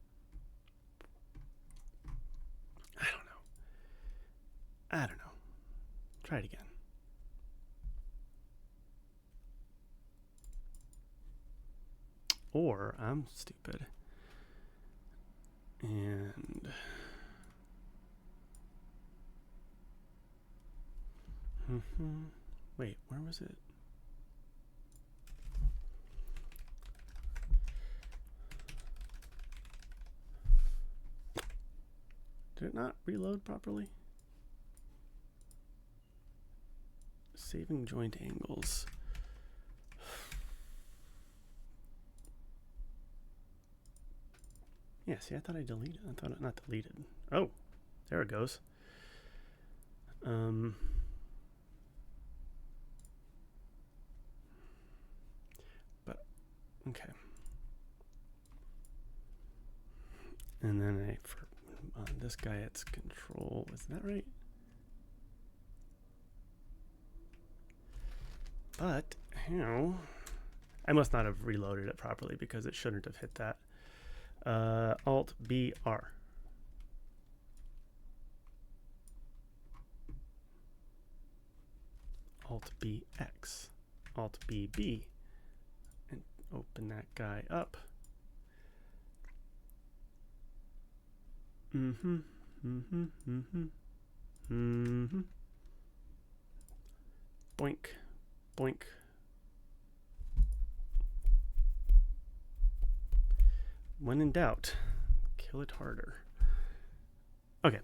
A: I don't know. Try it again. Or I'm stupid. And wait, where was it? Did it not reload properly? Saving joint angles. Yeah, see, I thought I deleted. I thought it not deleted. Oh, there it goes. But okay. And then on this guy, it's control. Is that right? But how? I must not have reloaded it properly because it shouldn't have hit that. Alt BR. Alt BX. Alt BB. And open that guy up. Boink. Boink. When in doubt, kill it harder. Okay.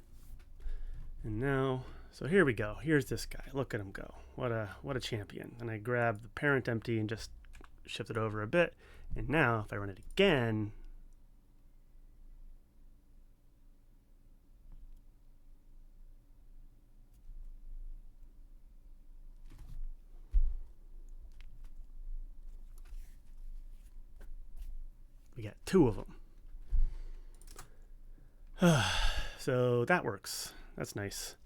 A: And now, so here we go. Here's this guy. Look at him go. What a champion. And I grab the parent empty and just shift it over a bit. And now, if I run it again, we got 2 of them. So that works. That's nice.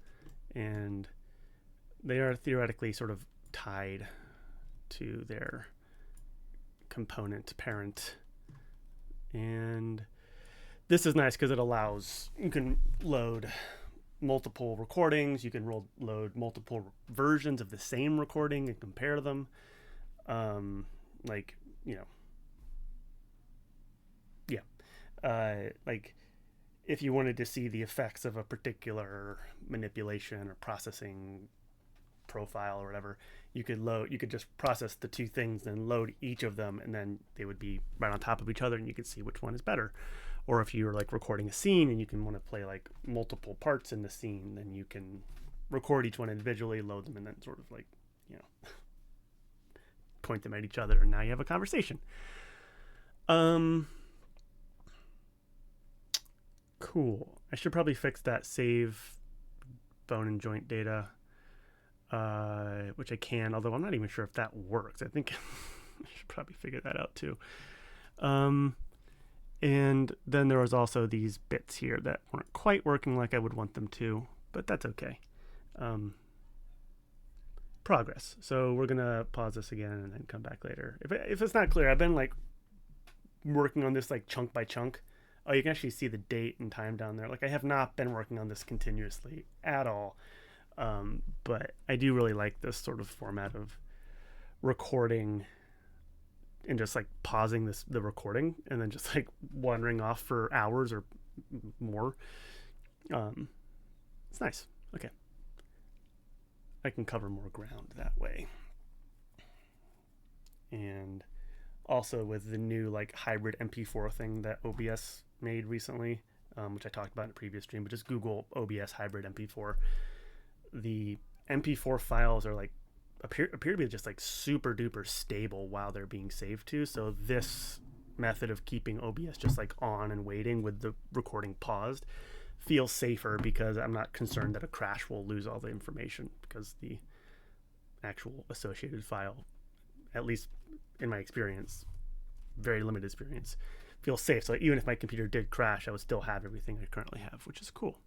A: And they are theoretically sort of tied. to their component parent. And this is nice because it allows, you can load multiple recordings, you can load multiple versions of the same recording and compare them. Like, you know, yeah. Like if you wanted to see the effects of a particular manipulation or processing profile or whatever, you could just process the two things, then load each of them, and then they would be right on top of each other, and you could see which one is better. Or if you're like recording a scene and you can want to play like multiple parts in the scene, then you can record each one individually, load them, and then sort of like, you know, point them at each other, and now you have a conversation. Cool. I should probably fix that save bone and joint data, which I can, although I'm not even sure if that works. I think I should probably figure that out too. And then there was also these bits here that weren't quite working like I would want them to, but that's okay. Progress. So we're gonna pause this again and then come back later. If it's not clear, I've been like working on this like chunk by chunk. Oh, you can actually see the date and time down there. Like I have not been working on this continuously at all. But I do really like this sort of format of recording and just like pausing the recording and then just like wandering off for hours or more. It's nice. Okay. I can cover more ground that way. And also with the new like hybrid MP4 thing that OBS made recently, which I talked about in a previous stream, but just Google OBS hybrid MP4. The MP4 files are like appear to be just like super duper stable while they're being saved to. So this method of keeping OBS just like on and waiting with the recording paused feels safer because I'm not concerned that a crash will lose all the information, because the actual associated file, at least in my experience, very limited experience, feels safe. So even if my computer did crash, I would still have everything I currently have, which is cool.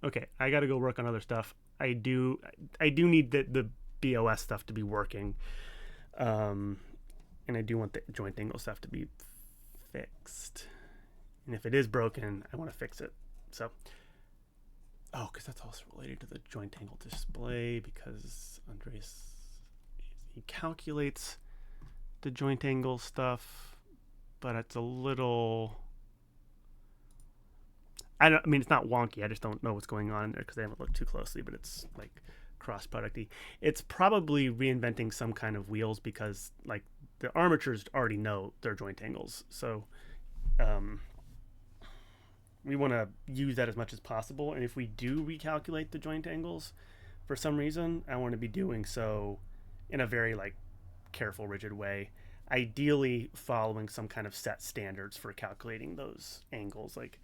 A: Okay, I gotta go work on other stuff. I do need the BOS stuff to be working, and I do want the joint angle stuff to be fixed. And if it is broken, I want to fix it. So, because that's also related to the joint angle display, because Andres, he calculates the joint angle stuff, but it's a little, I mean, it's not wonky. I just don't know what's going on in there because I haven't looked too closely, but it's like cross-producty. It's probably reinventing some kind of wheels because like the armatures already know their joint angles. So we want to use that as much as possible. And if we do recalculate the joint angles for some reason, I want to be doing so in a very like careful, rigid way. Ideally following some kind of set standards for calculating those angles, like,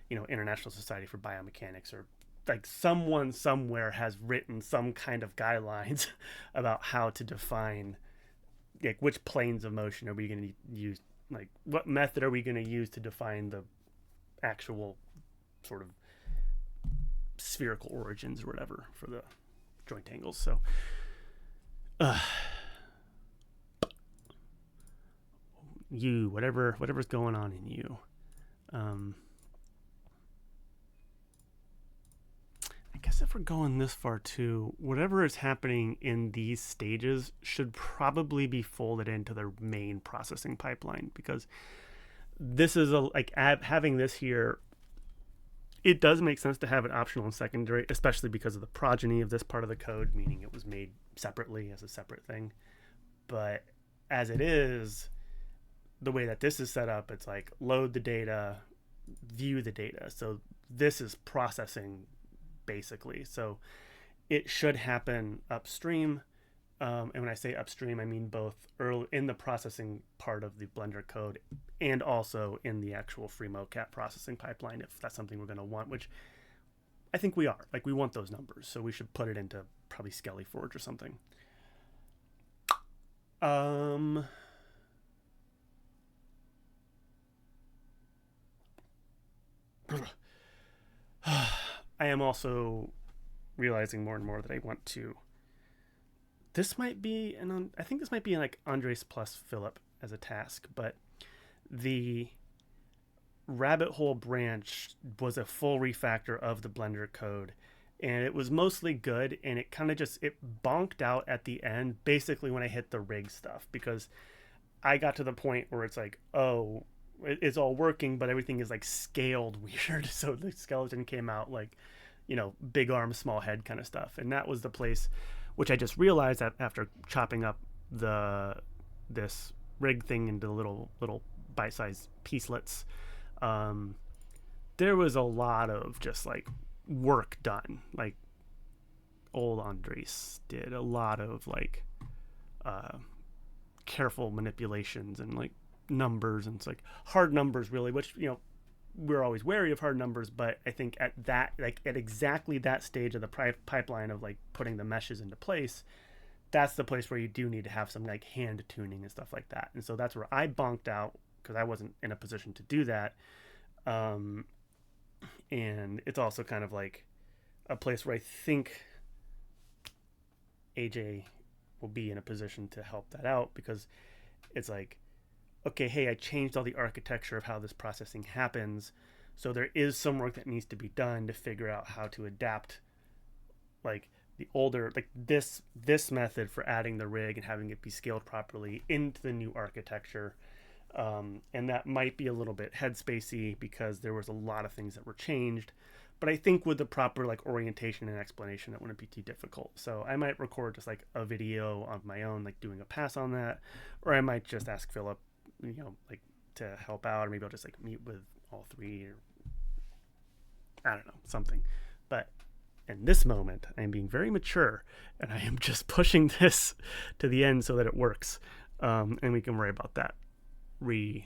A: you know, International Society for Biomechanics, or like someone somewhere has written some kind of guidelines about how to define like which planes of motion are we going to use, like what method are we going to use to define the actual sort of spherical origins or whatever for the joint angles. So you, whatever's going on in you, I guess if we're going this far too, whatever is happening in these stages should probably be folded into the main processing pipeline, because this is having this here, it does make sense to have it optional and secondary, especially because of the progeny of this part of the code, meaning it was made separately as a separate thing. But as it is, the way that this is set up, it's like load the data, view the data. So this is processing basically. So it should happen upstream. And when I say upstream, I mean both early in the processing part of the Blender code and also in the actual FreeMoCap processing pipeline, if that's something we're going to want, which I think we are. Like, we want those numbers, so we should put it into probably Skelly Forge or something. I am also realizing more and more that I want to. This might be I think this might be like Andres plus Philip as a task, but the rabbit hole branch was a full refactor of the Blender code, and it was mostly good, and it kind of just it bonked out at the end basically when I hit the rig stuff, because I got to the point where it's like, oh, it's all working, but everything is like scaled weird. So the skeleton came out like, big arm, small head kind of stuff. And that was the place which I just realized that after chopping up this rig thing into little bite-sized piecelets, there was a lot of just like work done. Like old Andres did a lot of like careful manipulations and like numbers, and it's like hard numbers really, which we're always wary of hard numbers, but I think at exactly that stage of the pipeline of like putting the meshes into place, that's the place where you do need to have some like hand tuning and stuff like that. And so that's where I bonked out, because I wasn't in a position to do that. And it's also kind of like a place where I think AJ will be in a position to help that out, because it's like, okay, hey, I changed all the architecture of how this processing happens, so there is some work that needs to be done to figure out how to adapt like the older, like this method for adding the rig and having it be scaled properly into the new architecture. And that might be a little bit headspacey because there was a lot of things that were changed, but I think with the proper like orientation and explanation, it wouldn't be too difficult. So I might record just like a video of my own, like doing a pass on that, or I might just ask Philip, like to help out, or maybe I'll just like meet with all three, or I don't know, something. But in this moment, I am being very mature, and I am just pushing this to the end so that it works, and we can worry about that the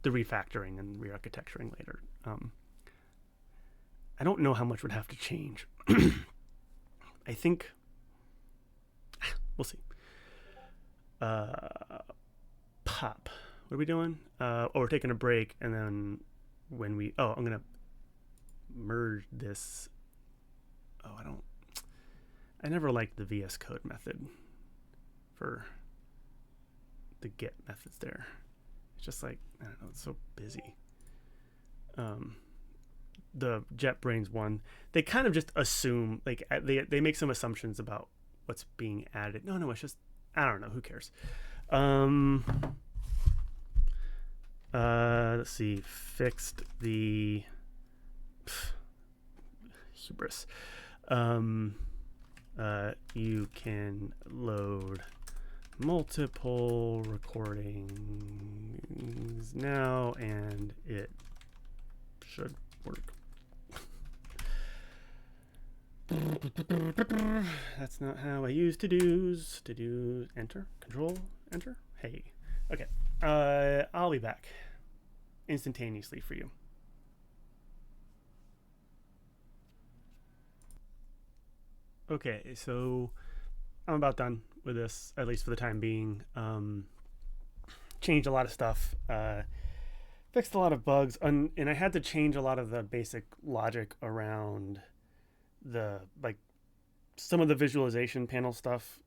A: refactoring and re-architecturing later. I don't know how much would have to change. I think we'll see. Pop. What are we doing? We're taking a break, and then when I'm gonna merge this. I never liked the VS Code method for the get methods there. It's just like, I don't know, it's so busy. The JetBrains one, they kind of just assume, like they make some assumptions about what's being added. No, it's just, I don't know, who cares? Let's see, fixed the hubris. You can load multiple recordings now, and it should work. That's not how I use to-dos. To-dos, enter, control, enter. Hey, okay. I'll be back instantaneously for you. Okay, so I'm about done with this, at least for the time being. Changed a lot of stuff, fixed a lot of bugs, and I had to change a lot of the basic logic around some of the visualization panel stuff.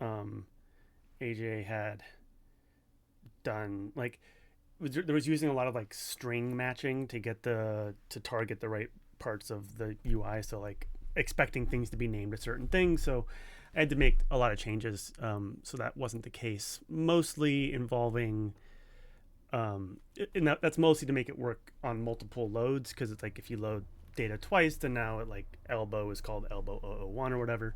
A: AJ had done there was using a lot of like string matching to get to target the right parts of the UI. So like expecting things to be named a certain thing. So I had to make a lot of changes. So that wasn't the case. Mostly involving, and that's mostly to make it work on multiple loads, because it's like if you load data twice, then now it like elbow is called elbow 001 or whatever.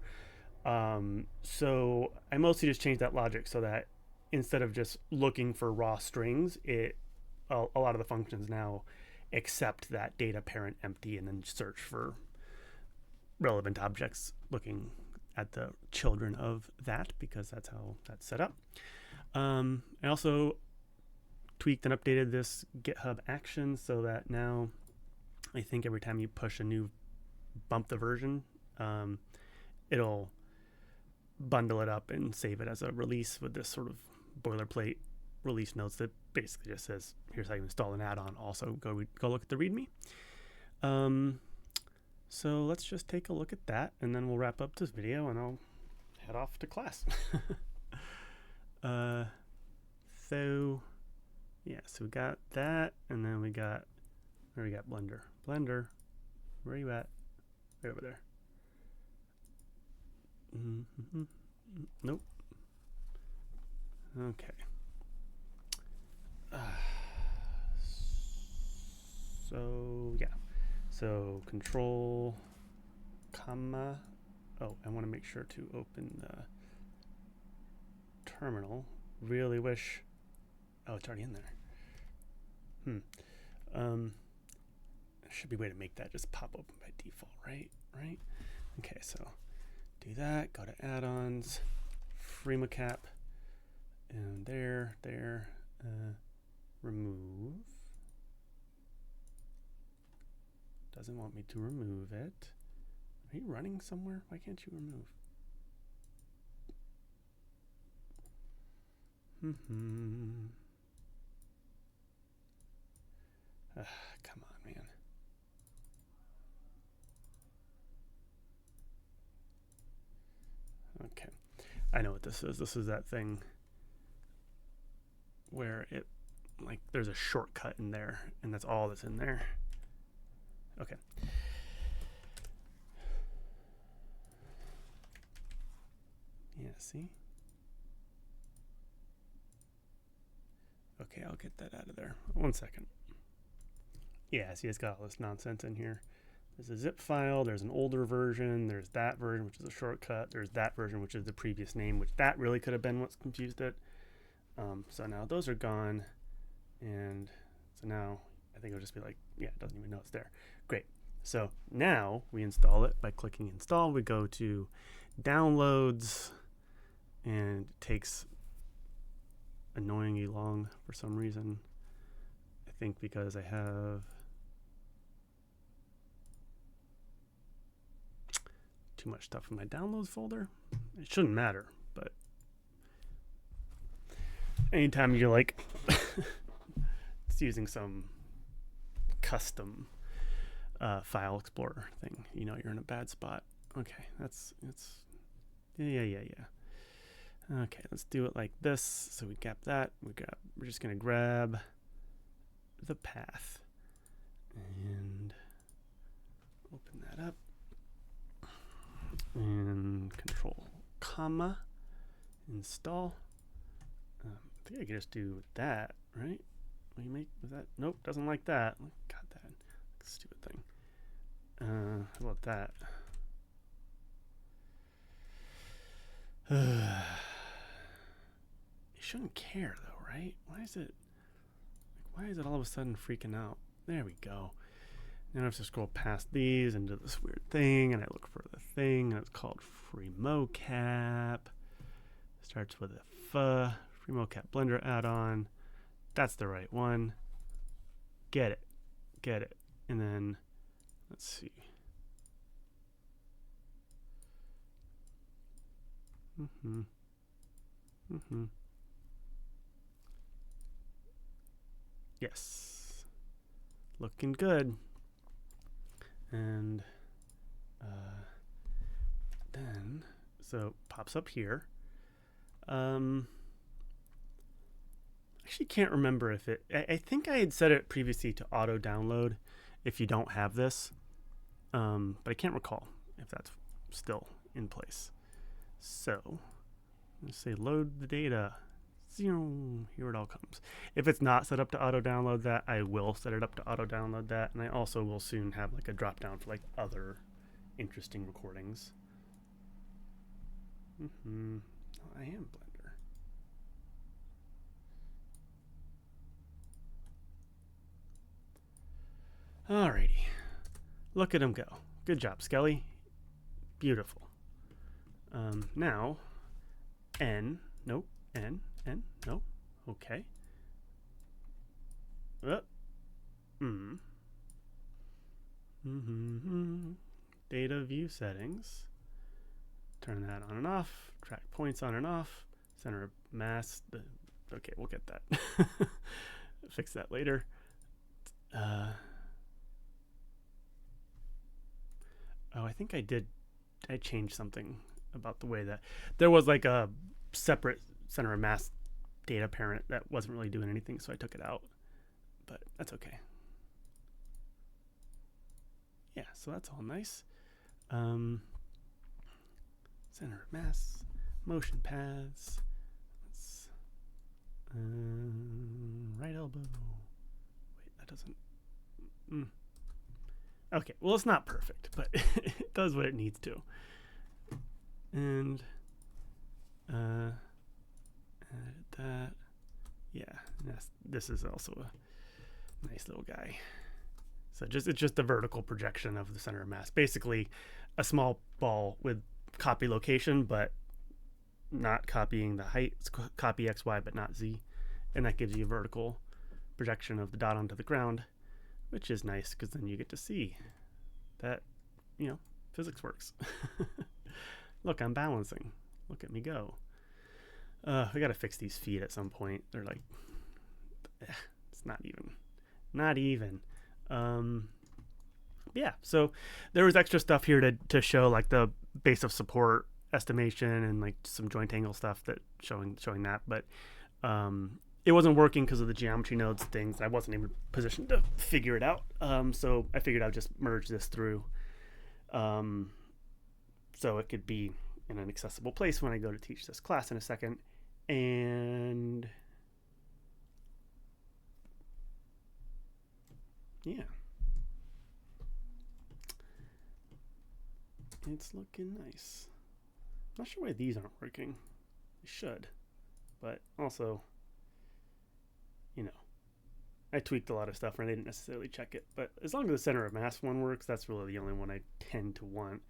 A: So I mostly just changed that logic so that instead of just looking for raw strings, a lot of the functions now accept that data parent empty and then search for relevant objects looking at the children of that, because that's how that's set up. I also tweaked and updated this GitHub action so that now I think every time you push a new bump the version, it'll bundle it up and save it as a release with this sort of boilerplate release notes that basically just says, here's how you install an add-on. Also, go look at the README. So let's just take a look at that, and then we'll wrap up this video, and I'll head off to class. So yeah, so we got that, and then we got, where we got Blender. Blender, where are you at? Right over there. Nope. Okay. So yeah, so control comma. Oh, I want to make sure to open the terminal. Really wish. Oh, it's already in there. There should be a way to make that just pop open by default, right? Right. Okay, so do that. Go to add-ons, FreeMoCap, and there. Remove. Doesn't want me to remove it. Are you running somewhere? Why can't you remove? Come on, man. Okay. I know what this is. This is that thing where it, like, there's a shortcut in there, and that's all that's in there. Okay. Yeah, see? Okay, I'll get that out of there. 1 second. Yeah, see, it's got all this nonsense in here. There's a zip file, there's an older version, there's that version, which is a shortcut, there's that version, which is the previous name, which that really could have been what's confused it. So now those are gone, and so now I think it'll just be like, yeah, it doesn't even know it's there. Great. So now we install it by clicking install. We go to downloads, and it takes annoyingly long for some reason. I think because I have too much stuff in my downloads folder. It shouldn't matter, but anytime you're like it's using some custom file explorer thing, you know you're in a bad spot. Okay, yeah. Okay, let's do it like this. So we got that. We're just gonna grab the path and open that up, and control comma install. I think I can just do that, right? Was that? Nope, doesn't like that. Got that stupid thing. How about that? You shouldn't care though, right? Why is it all of a sudden freaking out? There we go. Now I have to scroll past these and do this weird thing, and I look for the thing, and it's called FreeMoCap. Starts with a F. FreeMoCap Blender Addon. That's the right one. Get it. And then let's see. Yes. Looking good. And then, so pops up here. Actually can't remember if it, I think I had set it previously to auto download if you don't have this, but I can't recall if that's still in place. So let's say load the data. Here it all comes. If it's not set up to auto download that, I will set it up to auto download that, and I also will soon have like a drop down for like other interesting recordings. I am Blender. Alrighty, look at him go. Good job, Skelly. Beautiful. Now, N, no, okay. Data view settings. Turn that on and off. Track points on and off. Center of mass. Okay, we'll get that. Fix that later. Oh, I think I did. I changed something about the way that there was like a separate center of mass data parent that wasn't really doing anything, so I took it out. But that's okay. Yeah, so that's all nice. Center of mass, motion paths. Right elbow. Wait, that doesn't. Okay, well, it's not perfect, but it does what it needs to. And added that. Yeah, this is also a nice little guy. So it's just the vertical projection of the center of mass. Basically, a small ball with copy location, but not copying the height. It's copy XY, but not Z. And that gives you a vertical projection of the dot onto the ground, which is nice because then you get to see that, physics works. Look, I'm balancing. Look at me go. I got to fix these feet at some point. They're like, it's not even. Yeah, so there was extra stuff here to show like the base of support estimation and like some joint angle stuff that showing that, but it wasn't working because of the geometry nodes things. I wasn't even positioned to figure it out, so I figured I'd just merge this through so it could be in an accessible place when I go to teach this class in a second. And yeah, it's looking nice. Not sure why these aren't working. They should, but also, I tweaked a lot of stuff and I didn't necessarily check it. But as long as the center of mass one works, that's really the only one I tend to want.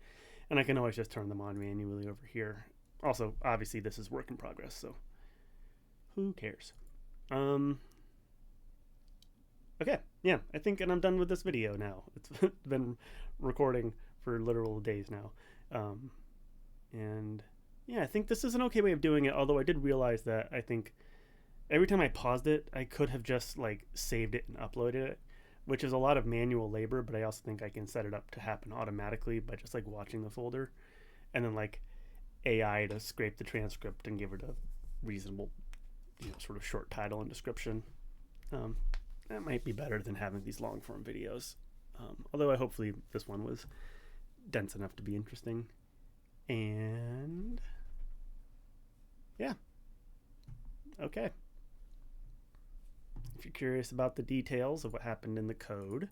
A: And I can always just turn them on manually over here. Also, obviously, this is work in progress, so who cares? Okay, yeah, I think, and I'm done with this video now. It's been recording for literal days now. And yeah, I think this is an okay way of doing it, although I did realize that I think every time I paused it, I could have just like saved it and uploaded it, which is a lot of manual labor, but I also think I can set it up to happen automatically by just like watching the folder and then like AI to scrape the transcript and give it a reasonable, sort of short title and description. That might be better than having these long form videos. Although hopefully this one was dense enough to be interesting. And yeah. Okay. If you're curious about the details of what happened in the code,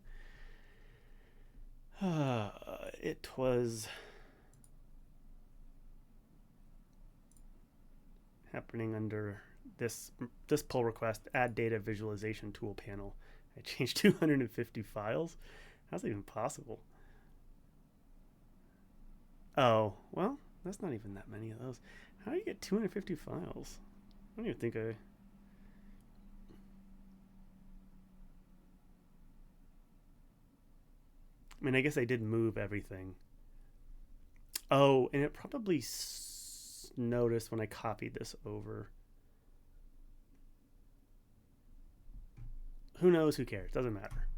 A: it was happening under this pull request, add data visualization tool panel. I changed 250 files. How's that even possible? Oh, well, that's not even that many of those. How do you get 250 files? I don't even think I mean, I guess I did move everything. Oh, and it probably noticed when I copied this over. Who knows? Who cares? Doesn't matter.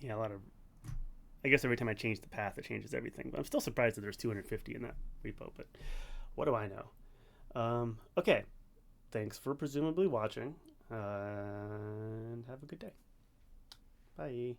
A: Yeah, a lot of. I guess every time I change the path, it changes everything. But I'm still surprised that there's 250 in that repo. But what do I know? Okay. Thanks for presumably watching. And have a good day. Bye.